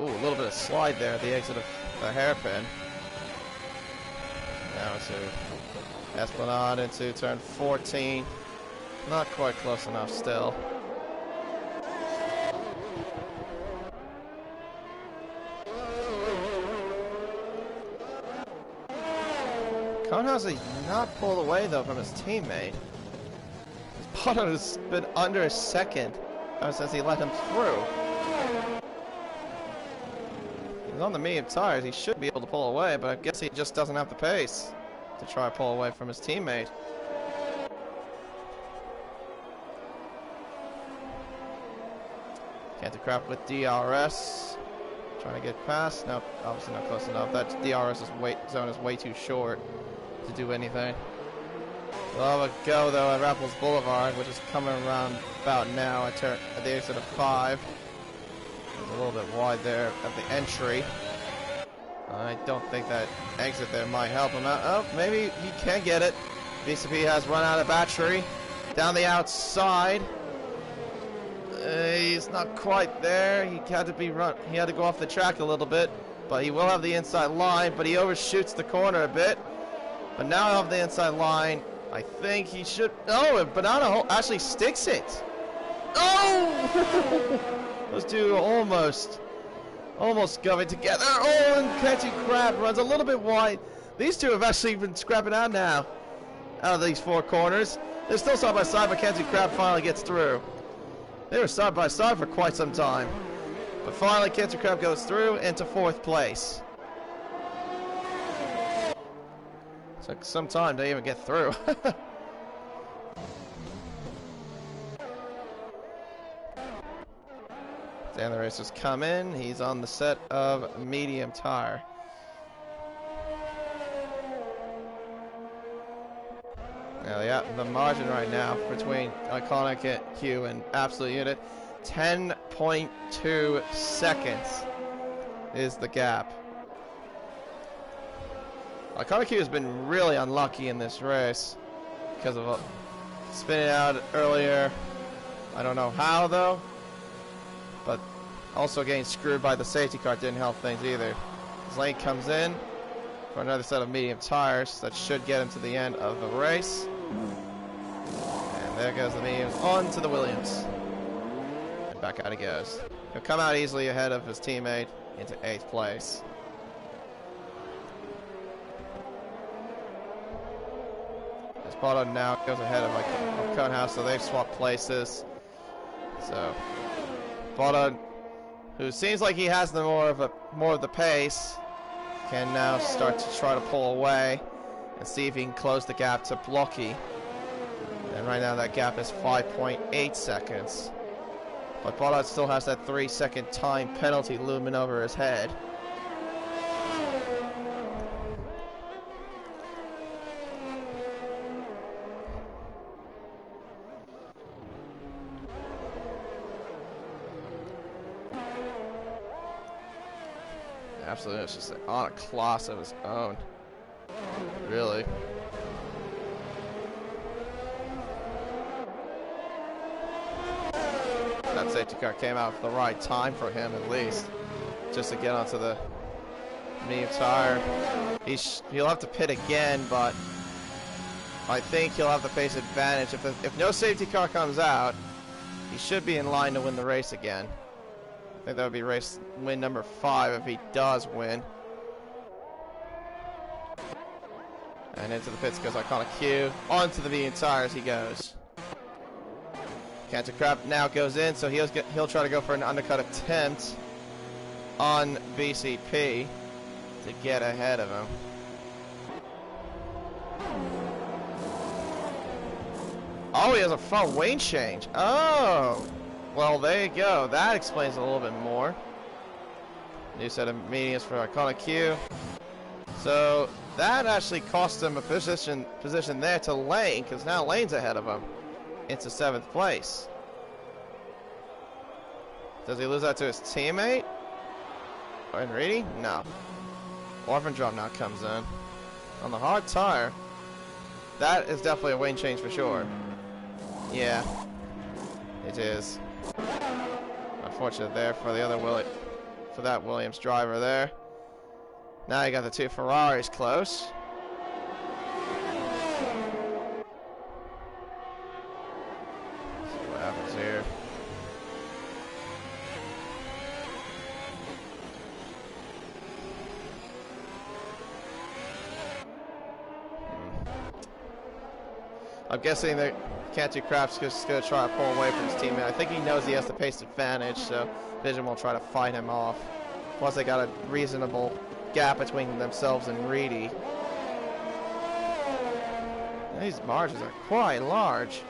Ooh, a little bit of slide there at the exit of the hairpin. Now to Esplanade into turn 14. Not quite close enough still. Conehouse has not pulled away though from his teammate. His bottom has been under a second ever since he let him through. He's on the medium tires. He should be able to pull away, but I guess he just doesn't have the pace to try to pull away from his teammate. Can't do crap with DRS. Trying to get past. Nope, obviously not close enough. That DRS zone is way too short to do anything. We'll have a go though at Raffles Boulevard, which is coming around about now at the exit of 5. It's a little bit wide there at the entry. I don't think that exit there might help him out. Oh, maybe he can get it. VCP has run out of battery. Down the outside. He's not quite there. He had to go off the track a little bit, but he will have the inside line, but he overshoots the corner a bit. But now he'll have the inside line. I think he should. Oh, Banana actually sticks it. Oh! Those two almost going together. Oh, and Catchy Crab runs a little bit wide. These two have actually been scrapping out now, out of these 4 corners. They're still side by side, but Catchy Crab finally gets through. They were side by side for quite some time, but finally Catchy Crab goes through into 4th place. Took some time to even get through. Dan the racers come in. He's on the set of medium tire. Now the margin right now between Iconic Q and Absolute Unit, 10.2 seconds is the gap. Iconic Q has been really unlucky in this race because of spinning out earlier. I don't know how though, but also getting screwed by the safety car didn't help things either. His lane comes in for another set of medium tires that should get him to the end of the race. And there goes the mediums on to the Williams. And back out he goes. He'll come out easily ahead of his teammate into 8th place. Espada now goes ahead of Conehouse, so they've swapped places. So Espada, who seems like he has the more of the pace, can now start to try to pull away and see if he can close the gap to Blocky. And right now that gap is 5.8 seconds. But Bollard still has that 3-second time penalty looming over his head. Absolutely, it's just on a class of his own. Really. That safety car came out at the right time for him, at least, just to get onto the medium tire. He'll have to pit again, but I think he'll have the pace advantage. If no safety car comes out, he should be in line to win the race again. I think that would be race win number 5 if he does win. And into the pits goes Iconic Q. Onto the medium tires he goes. Cancer Crab now goes in, so he'll try to go for an undercut attempt. on BCP to get ahead of him. Oh, he has a front wing change. Oh, well, there you go. That explains a little bit more. New set of mediums for Iconic Q. So that actually cost him a position there to Lane, because now Lane's ahead of him into 7th place. Does he lose that to his teammate? Or Reedy? No. Orphan Drum now comes in. On the hard tire. That is definitely a wing change for sure. Yeah. It is. Unfortunate there for the other that Williams driver there. Now you got the 2 Ferraris close. See what happens here. I'm guessing that Cantu Craft's just going to try to pull away from his teammate. I think he knows he has the pace advantage, so Vision will try to fight him off. Plus, they got a reasonable gap between themselves and Reedy. These margins are quite large.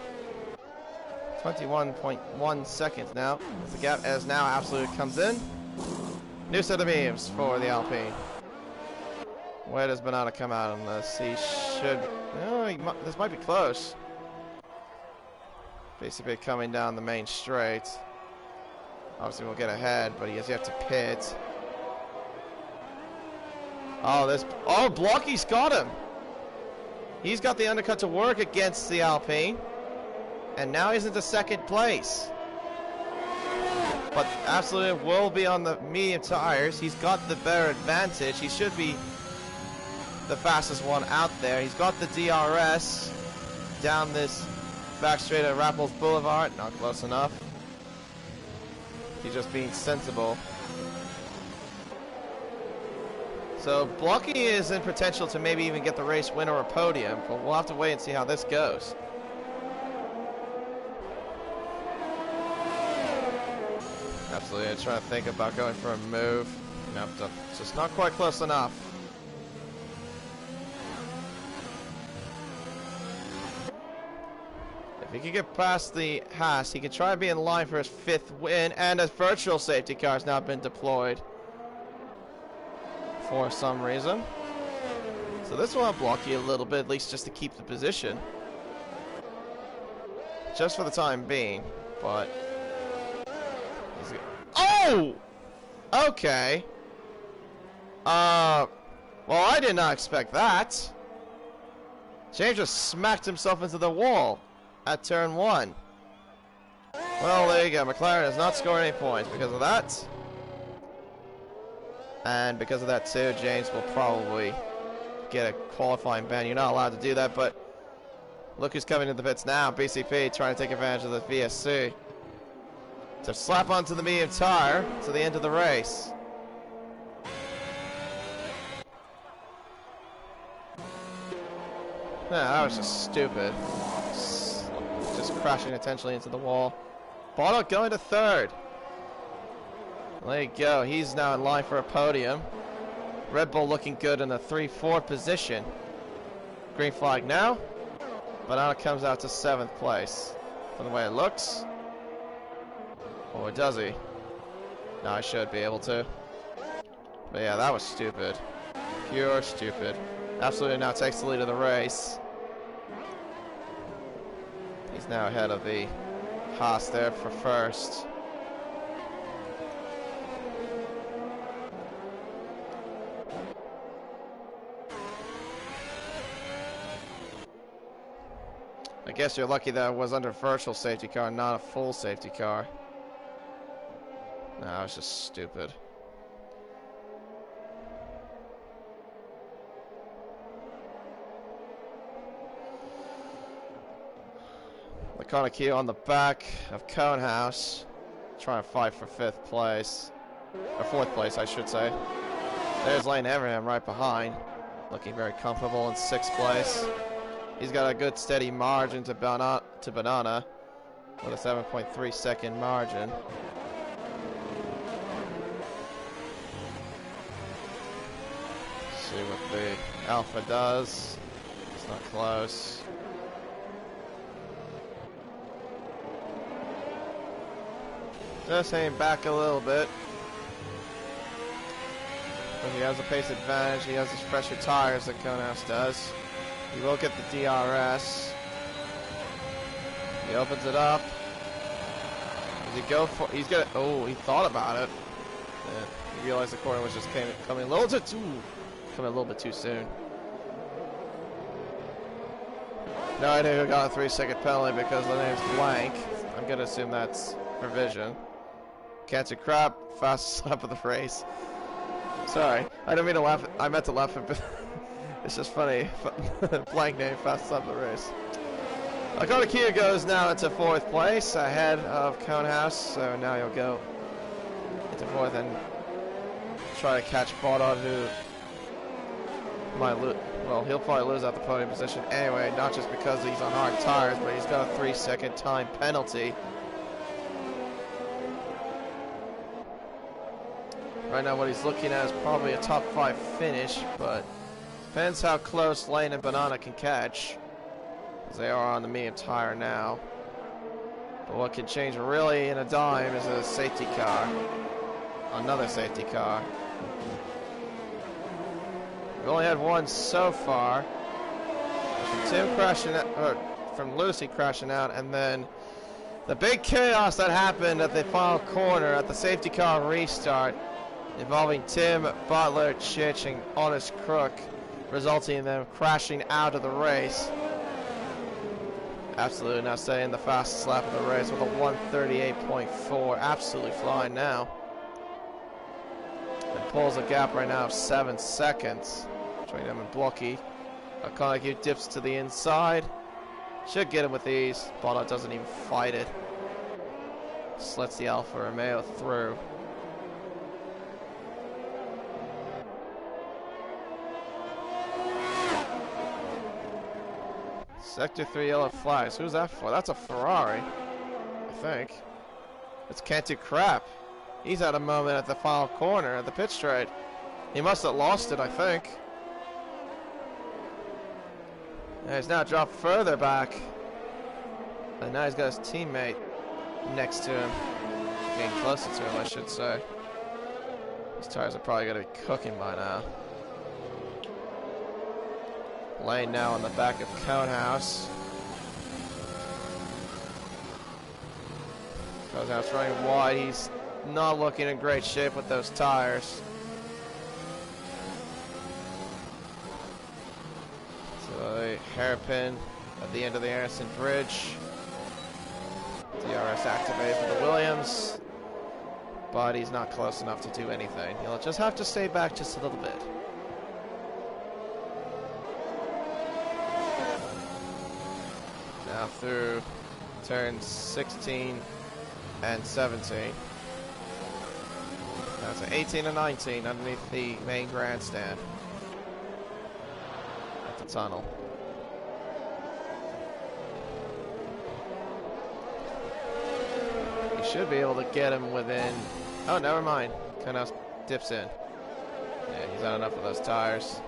21.1 seconds now. As the gap as now Absolute comes in. New set of mediums for the Alpine. Where does Banana come out on this? He should... Oh, this might be close. Basically coming down the main straight. Obviously we'll get ahead, but he has yet to pit. Oh, Blocky's got him. He's got the undercut to work against the Alpine. And now he's into 2nd place. But Absolute will be on the medium tires. He's got the better advantage. He should be the fastest one out there. He's got the DRS down this back straight at Rapples Boulevard. Not close enough. He's just being sensible. So Blocky is in potential to maybe even get the race win or a podium, but we'll have to wait and see how this goes. Absolutely, I'm trying to think about going for a move. Nope, just not quite close enough. If he can get past the Haas, he can try and be in line for his 5th win, and a virtual safety car has now been deployed for some reason. So this will block you a little bit, at least just to keep the position. Just for the time being, but... Oh! Okay. Well, I did not expect that. James just smacked himself into the wall at turn 1. Well, there you go. McLaren has not scored any points because of that. And because of that too, James will probably get a qualifying ban. You're not allowed to do that, but look who's coming to the pits now. BCP trying to take advantage of the VSC. To slap onto the medium tire to the end of the race. No, that was just stupid. Just crashing intentionally into the wall. Bono going to 3rd. There you go. He's now in line for a podium. Red Bull looking good in a 3-4 position. Green flag now. Banana comes out to 7th place. From the way it looks. Or does he? No, I should be able to. But yeah, that was stupid. Pure stupid. Absolutely now takes the lead of the race. He's now ahead of the Haas there for 1st. I guess you're lucky that it was under virtual safety car, not a full safety car. No, it was just stupid. Iconic Q on the back of Conehouse, trying to fight for 5th place. Or 4th place, I should say. There's Lane Everingham right behind, looking very comfortable in 6th place. He's got a good steady margin to Banana with a 7.3 second margin. See what the Alpha does. It's not close. Just hanging back a little bit. But he has a pace advantage. He has his fresher tires that Konas does. He will get the DRS. He opens it up. Does he go for? He's gonna. Oh, he thought about it. Yeah, he realized the corner was just coming a little bit too soon. No idea who got a 3-second penalty because the name's blank. I'm gonna assume that's revision. Can't do crap. Fastest lap of the race. Sorry, I didn't mean to laugh. I meant to laugh at. It's just funny. Blank name, fastest lap of the race. Kia goes now into 4th place ahead of Conehouse, so now he'll go into 4th and try to catch Bardot, who might lose. Well, he'll probably lose out the podium position anyway, not just because he's on hard tires, but he's got a 3-second time penalty. Right now what he's looking at is probably a top 5 finish, but depends how close Lane and Banana can catch, as they are on the medium tire now. But what can change really in a dime is a safety car. Another safety car. We've only had one so far. From Tim crashing out, or from Lucy crashing out, and then the big chaos that happened at the final corner at the safety car restart, involving Tim, Butler, Chich, and Honest Crook, resulting in them crashing out of the race. Absolutely now staying the fastest lap of the race with a 1:38.4. Absolutely flying now. It pulls a gap right now of 7 seconds between him and Blocky. O'Connor dips to the inside. Should get him with ease. Bono doesn't even fight it. Just lets the Alfa Romeo through. Sector 3 yellow flags. Who's that for? That's a Ferrari, I think. It's Can't Do Crap. He's had a moment at the final corner at the pit straight. He must have lost it, I think. And he's now dropped further back. And now he's got his teammate next to him. Getting closer to him, I should say. His tires are probably going to be cooking by now. Lane now on the back of Conehouse. Conehouse running wide. He's not looking in great shape with those tires. So a hairpin at the end of the Anderson Bridge. DRS activated for the Williams. But he's not close enough to do anything. He'll just have to stay back just a little bit. Now through turns 16 and 17. That's an 18 and 19 underneath the main grandstand at the tunnel. He should be able to get him within. Oh, never mind. Konos dips in. Yeah, he's had enough of those tires.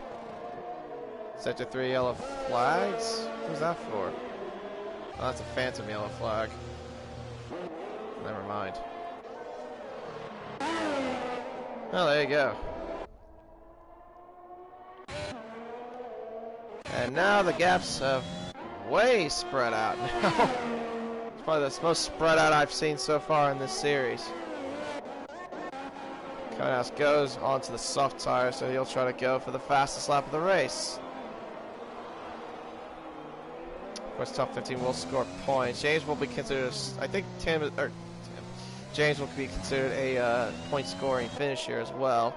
Sector 3 yellow flags? Who's that for? Oh, that's a phantom yellow flag. Never mind. Well, there you go. And now the gaps have way spread out now. It's probably the most spread out I've seen so far in this series. Konas goes onto the soft tire, so he'll try to go for the fastest lap of the race. Of course, top 15 will score points. James will be considered, I think James will be considered a point-scoring finisher as well.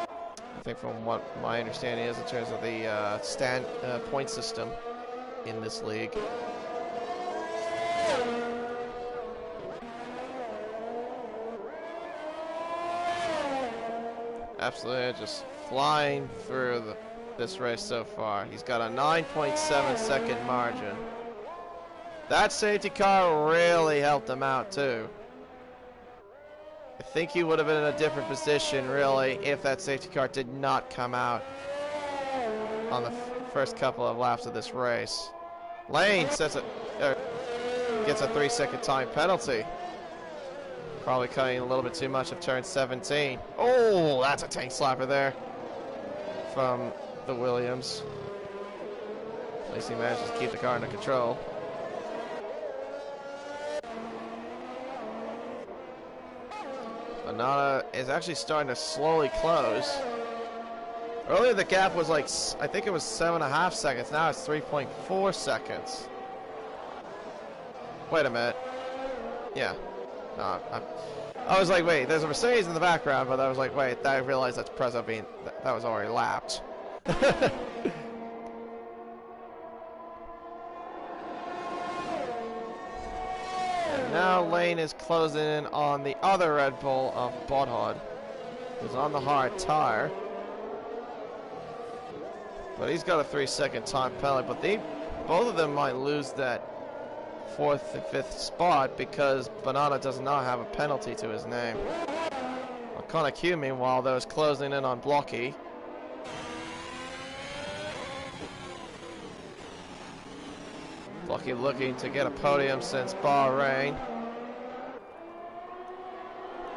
I think from what my understanding is in terms of the point system in this league. Absolutely, just flying through this race so far. He's got a 9.7 second margin. That safety car really helped him out too. I think he would have been in a different position, really, if that safety car did not come out on the first couple of laps of this race. Lane gets a 3-second time penalty. Probably cutting a little bit too much of turn 17. Oh, that's a tank slapper there from the Williams. At least he manages to keep the car under control. Banana is actually starting to slowly close. Earlier the gap was like, I think it was 7.5 seconds. Now it's 3.4 seconds. Wait a minute. Yeah. No, I was like, wait, there's a Mercedes in the background, but I was like, wait, I realized that's Prezzo being, that was already lapped. And now Lane is closing in on the other Red Bull of Bodhod, who's on the hard tire. But he's got a 3-second time penalty, but both of them might lose that 4th and 5th spot because Banana does not have a penalty to his name. O'Connor Q, meanwhile, though, is closing in on Blocky. Blocky looking to get a podium since Bahrain.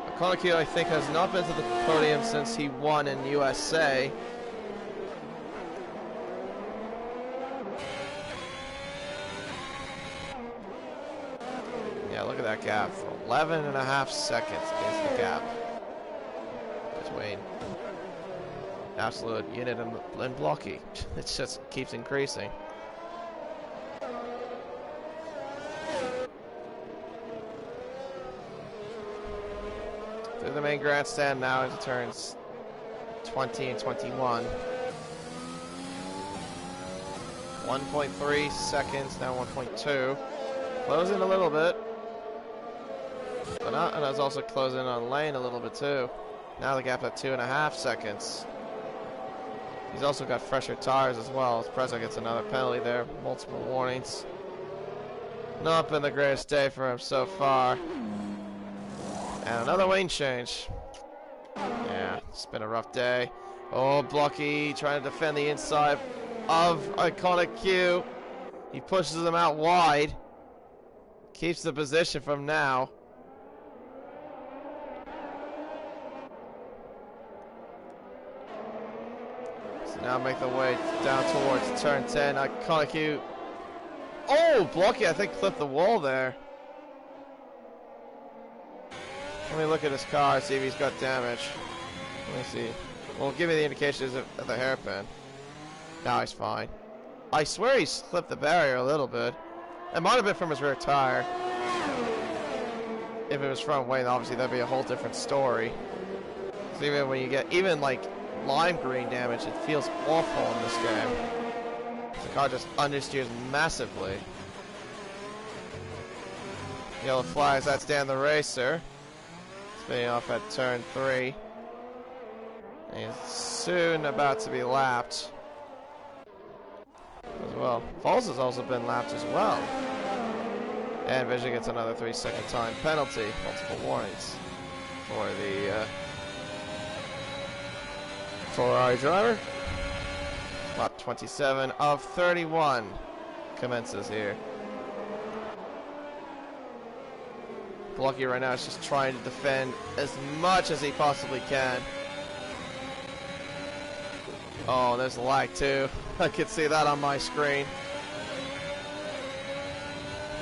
O'Connor Q, I think, has not been to the podium since he won in USA. Yeah, look at that gap. 11.5 seconds is the gap between Absolute Unit and Blocky. It just keeps increasing. Through the main grandstand now into turns 20 and 21. 1.3 seconds, now 1.2. Closing a little bit. Banana is also closing on Lane a little bit too. Now the gap's at 2.5 seconds. He's also got fresher tires as well. As Prezzo gets another penalty there. Multiple warnings. Not been the greatest day for him so far. And another lane change. Yeah, it's been a rough day. Oh, Blocky trying to defend the inside of Iconic Q. He pushes him out wide. Keeps the position from now. So now make the way down towards turn 10. Iconic Q. Oh, Blocky, I think, clipped the wall there. Let me look at his car, see if he's got damage. Let me see. Well, give me the indications of the hairpin. No, he's fine. I swear he's clipped the barrier a little bit. It might have been from his rear tire. If it was front wing, obviously that'd be a whole different story. So even when you get like lime green damage, it feels awful in this game. The car just understeers massively. Yellow flags, that's Dan the Racer. Spinning off at turn 3. And he's soon about to be lapped as well. Falls has also been lapped as well. And Vision gets another 3-second time penalty. Multiple warnings for the Ferrari driver. Lap 27 of 31 commences here. Blocky right now is just trying to defend as much as he possibly can. Oh, there's a lag too. I could see that on my screen.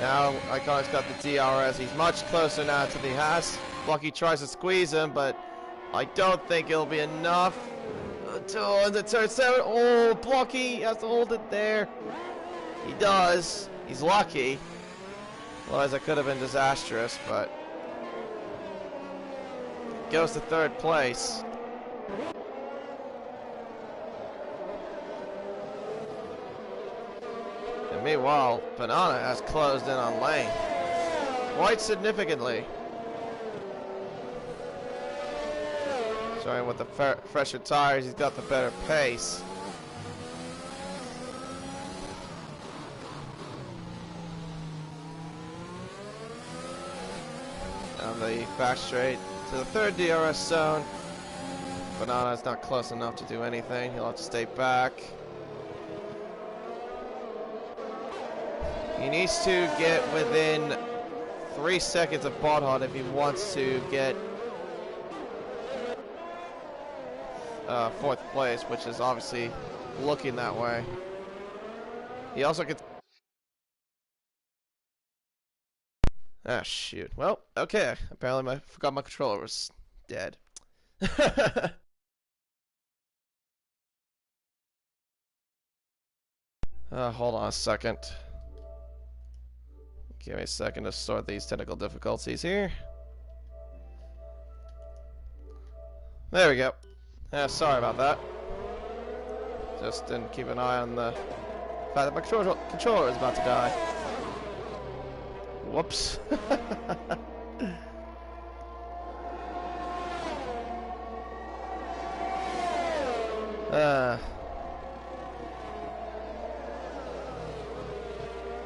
Now Iconic's got the DRS. He's much closer now to the Haas. Blocky tries to squeeze him, but I don't think it'll be enough. Until into turn 7. Oh, Blocky has to hold it there. He does. He's lucky. Otherwise, that could have been disastrous, but goes to 3rd place. And meanwhile, Banana has closed in on Lane quite significantly. Showing with the fresher tires, he's got the better pace. On the back straight to to the third DRS zone. Banana's not close enough to do anything. He'll have to stay back. He needs to get within 3 seconds of Botthard if he wants to get fourth place, which is obviously looking that way. He also could... Ah, shoot. Well, okay. Apparently I forgot my controller was dead. Hold on a second. Give me a second to sort these technical difficulties here. There we go. Sorry about that. Just didn't keep an eye on the fact that my controller is about to die. Whoops.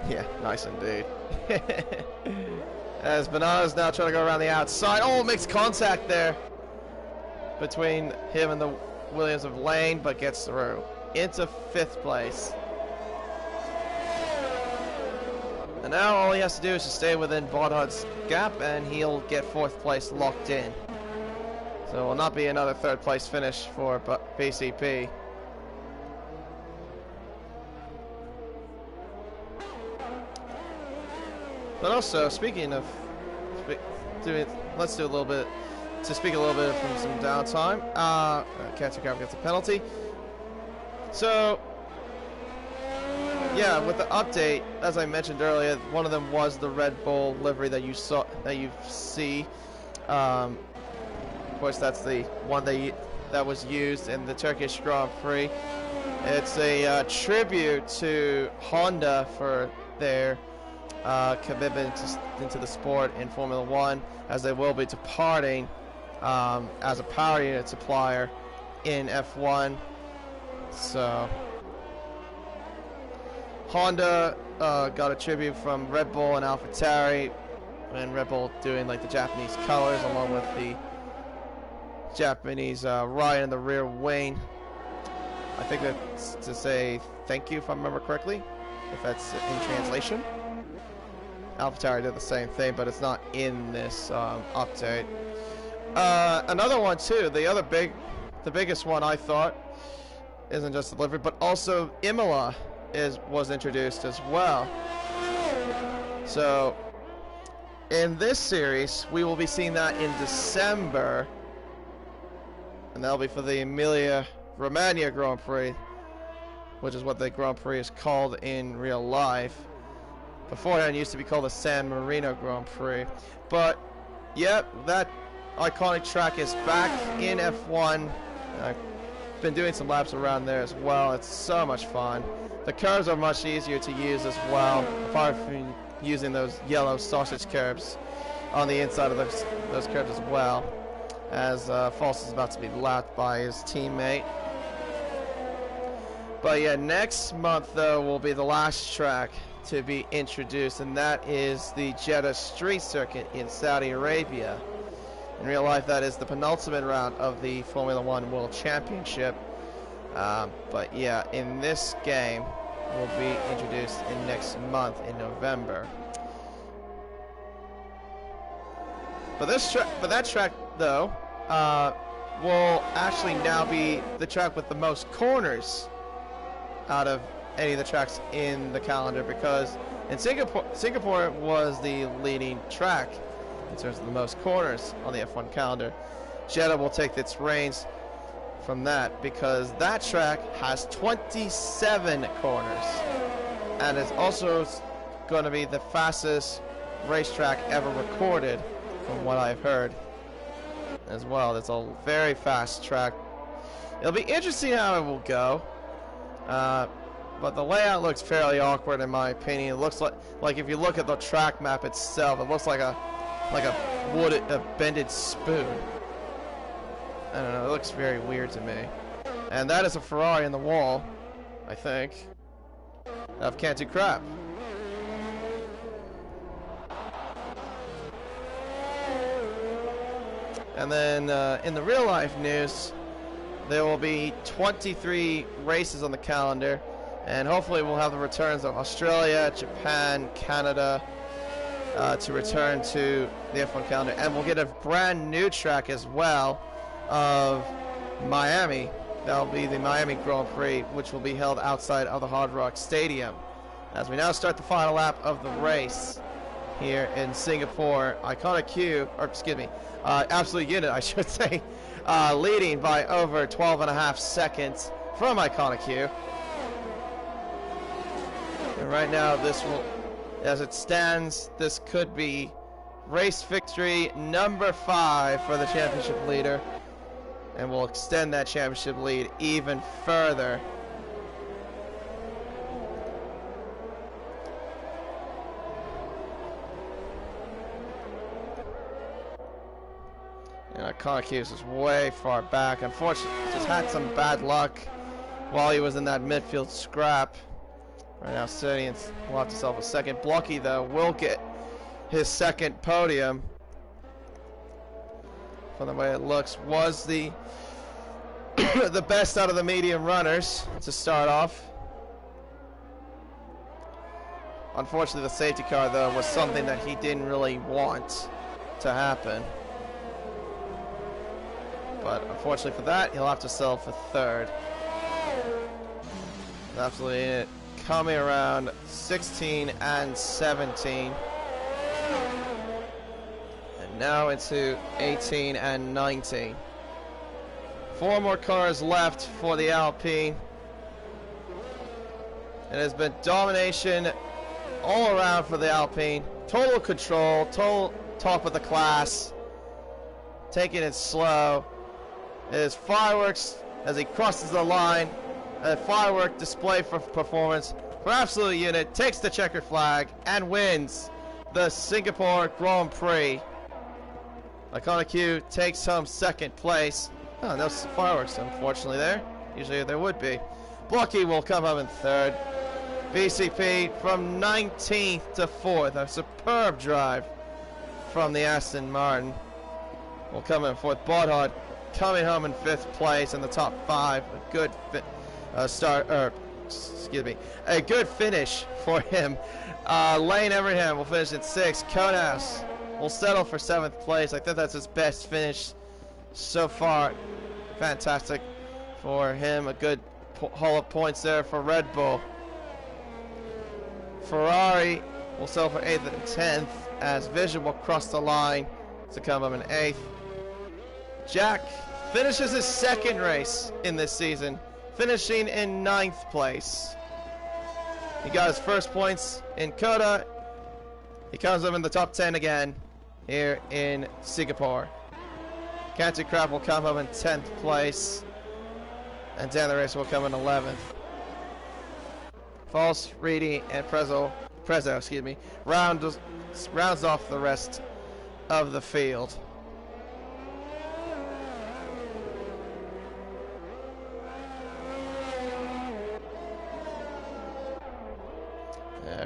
Yeah, nice indeed. As Banana's now trying to go around the outside. Oh, makes contact there between him and the Williams of Lane, but gets through into 5th place. And now all he has to do is just stay within Botthard's gap, and he'll get 4th place locked in. So it will not be another 3rd place finish for PCP. But also, speaking of, let's do a little bit, to speak a little bit from some downtime. Cancer Grab gets a penalty. So, yeah, with the update, as I mentioned earlier, one of them was the Red Bull livery that you see. Of course, that's the one that was used in the Turkish Grand Prix. It's a tribute to Honda for their commitment into the sport in Formula One, as they will be departing as a power unit supplier in F1. So Honda got a tribute from Red Bull and AlphaTauri, and Red Bull doing like the Japanese colors along with the Japanese riot in the rear wing. I think that's to say thank you, if I remember correctly, if that's in translation. AlphaTauri did the same thing, but it's not in this update. Another one too, the biggest one I thought, isn't just delivered, but also Imola was introduced as well. So in this series, we will be seeing that in December, and that'll be for the Emilia-Romagna Grand Prix, which is what the Grand Prix is called in real life. Beforehand, it used to be called the San Marino Grand Prix. But, yep, that iconic track is back in F1. I've been doing some laps around there as well. It's so much fun. The curves are much easier to use as well, apart from using those yellow sausage curves on the inside of those curves as well, as False is about to be lapped by his teammate. But yeah, next month, though, will be the last track to be introduced, and that is the Jeddah Street Circuit in Saudi Arabia. In real life, that is the penultimate round of the Formula One World Championship. But yeah, in this game, will be introduced in next month in November. But that track, though, will actually now be the track with the most corners out of any of the tracks in the calendar, because in Singapore was the leading track in terms of the most corners on the F1 calendar. Jeddah will take its reins from that, because that track has 27 corners and is also going to be the fastest racetrack ever recorded, from what I've heard as well. It's a very fast track. It'll be interesting how it will go. But the layout looks fairly awkward in my opinion. It looks like if you look at the track map itself, it looks like a bended spoon. I don't know, it looks very weird to me. And that is a Ferrari in the wall, I think, of Can't Do Crap. And then in the real life news, there will be 23 races on the calendar, and hopefully we'll have the returns of Australia, Japan, Canada to return to the F1 calendar, and we'll get a brand new track as well of Miami. That'll be the Miami Grand Prix, which will be held outside of the Hard Rock Stadium. As we now start the final lap of the race here in Singapore, Absolute Unit, I should say, leading by over 12.5 seconds from Iconic Q. And right now, this will, as it stands, this could be race victory number 5 for the championship leader, and will extend that championship lead even further. And Iconic is way far back. Unfortunately, just had some bad luck while he was in that midfield scrap. Right now, Serdian's lost himself a second. Blocky, though, will get his second podium. From the way it looks, was the the best out of the medium runners to start off. Unfortunately, the safety car, though, was something that he didn't really want to happen. But unfortunately for that, he'll have to settle for third. Absolutely in it. Coming around 16 and 17. And now into 18 and 19. 4 more cars left for the Alpine. It has been domination all around for the Alpine. Total control, total top of the class. Taking it slow. It is fireworks as he crosses the line. A firework display for performance for Absolute Unit. Takes the checkered flag and wins the Singapore Grand Prix. Iconic Q takes home second place. Oh, no fireworks, unfortunately, there. Usually there would be. Blocky will come home in third. BCP from 19th to 4th. A superb drive from the Aston Martin. Will come in fourth. Bodhard coming home in 5th place in the top 5. A good a good finish for him. Lane Everingham will finish in 6th. Konas will settle for 7th place. I think that's his best finish so far. Fantastic for him. A good haul of points there for Red Bull. Ferrari will settle for 8th and 10th as Vision will cross the line to come up in 8th. Jack finishes his second race in this season, finishing in 9th place. He got his first points in Coda. He comes up in the top 10 again here in Singapore. Canty Crab will come up in 10th place, and Dan the Race will come in 11th. False, Reedy, and Prezzo, rounds off the rest of the field.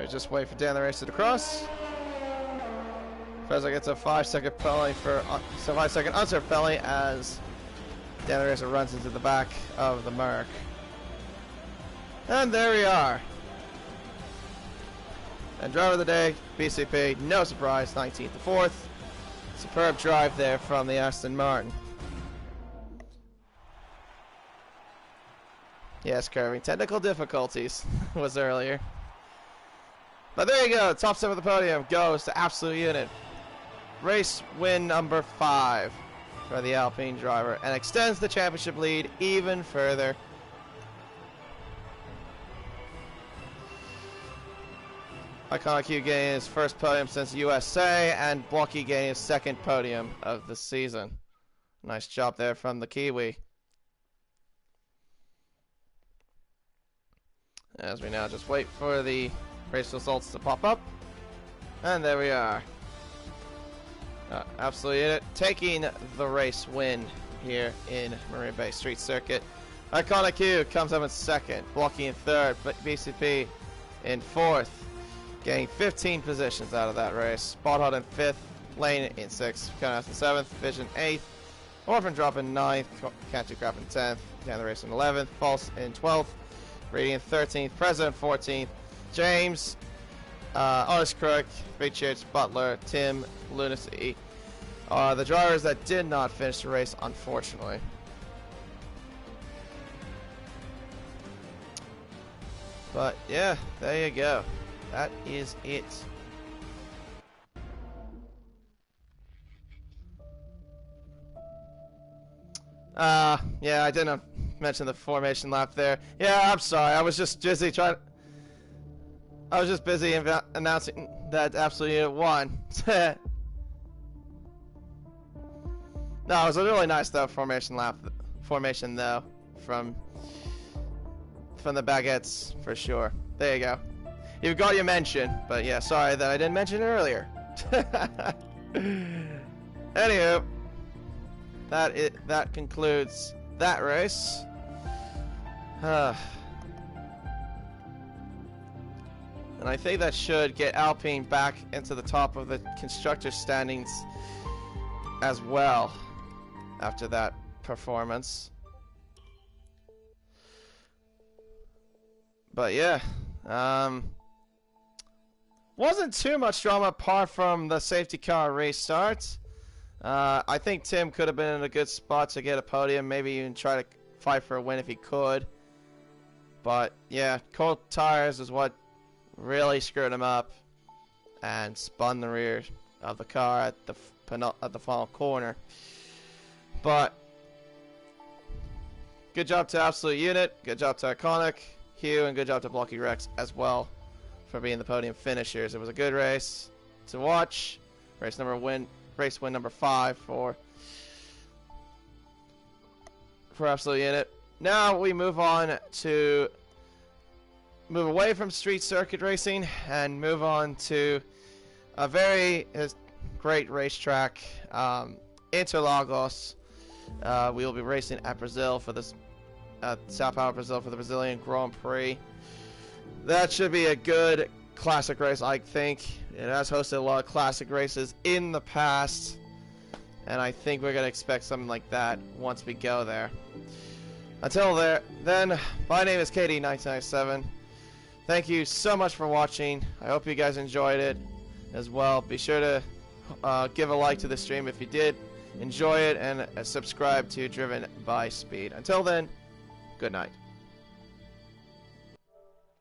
We just wait for Dan the Racer to cross. Prezzo gets a 5-second penalty for 5-second unserved penalty as Dan the Racer runs into the back of the Merc. And there we are. And driver of the day, BCP, no surprise, 19th to 4th. Superb drive there from the Aston Martin. Yes, curving. Technical difficulties was earlier. But there you go. Top 7 of the podium goes to Absolute Unit. Race win number 5 for the Alpine driver and extends the championship lead even further. Iconic Q getting his first podium since USA, and Blocky getting his second podium of the season. Nice job there from the Kiwi. As we now just wait for the race results to pop up. And there we are. Absolute Unit taking the race win here in Marina Bay Street Circuit. Iconic Q comes up in 2nd, Blocky in 3rd, but BCP in 4th. Getting 15 positions out of that race. Spot in 5th, Lane in 6th, Konas in 7th, Vision 8th, Orphan drop in 9th, Cantu crap in 10th, down the race in 11th, False in 12th, Radiant 13th, President 14th, James, Honest Crook, Big Church, Butler, Tim, Lunacy are the drivers that did not finish the race, unfortunately. But yeah, there you go. That is it. Yeah, I didn't mention the formation lap there. Yeah, I'm sorry. I was just busy announcing that Absolute Unit won. No, it was a really nice formation though from the Baguettes for sure. There you go. You've got your mention, but yeah, sorry that I didn't mention it earlier. Anywho, that concludes that race. And I think that should get Alpine back into the top of the constructor standings as well after that performance. But yeah, wasn't too much drama apart from the safety car restart. I think Tim could have been in a good spot to get a podium, maybe even try to fight for a win if he could. But yeah, cold tires is what really screwed him up and spun the rear of the car at the final corner. But good job to Absolute Unit, good job to Iconic, Hugh, and good job to Blocky Rex as well for being the podium finishers. It was a good race to watch. Race win number 5 for Absolute Unit. Now we move away from street circuit racing and move on to a very great racetrack, Interlagos. We will be racing at Brazil for this Sao Paulo, Brazil, for the Brazilian Grand Prix. That should be a good classic race, I think. It has hosted a lot of classic races in the past, and I think we're going to expect something like that once we go there. Until then, my name is KD1997. Thank you so much for watching. I hope you guys enjoyed it as well. Be sure to give a like to the stream if you did enjoy it, and subscribe to Driven by Speed. Until then, good night.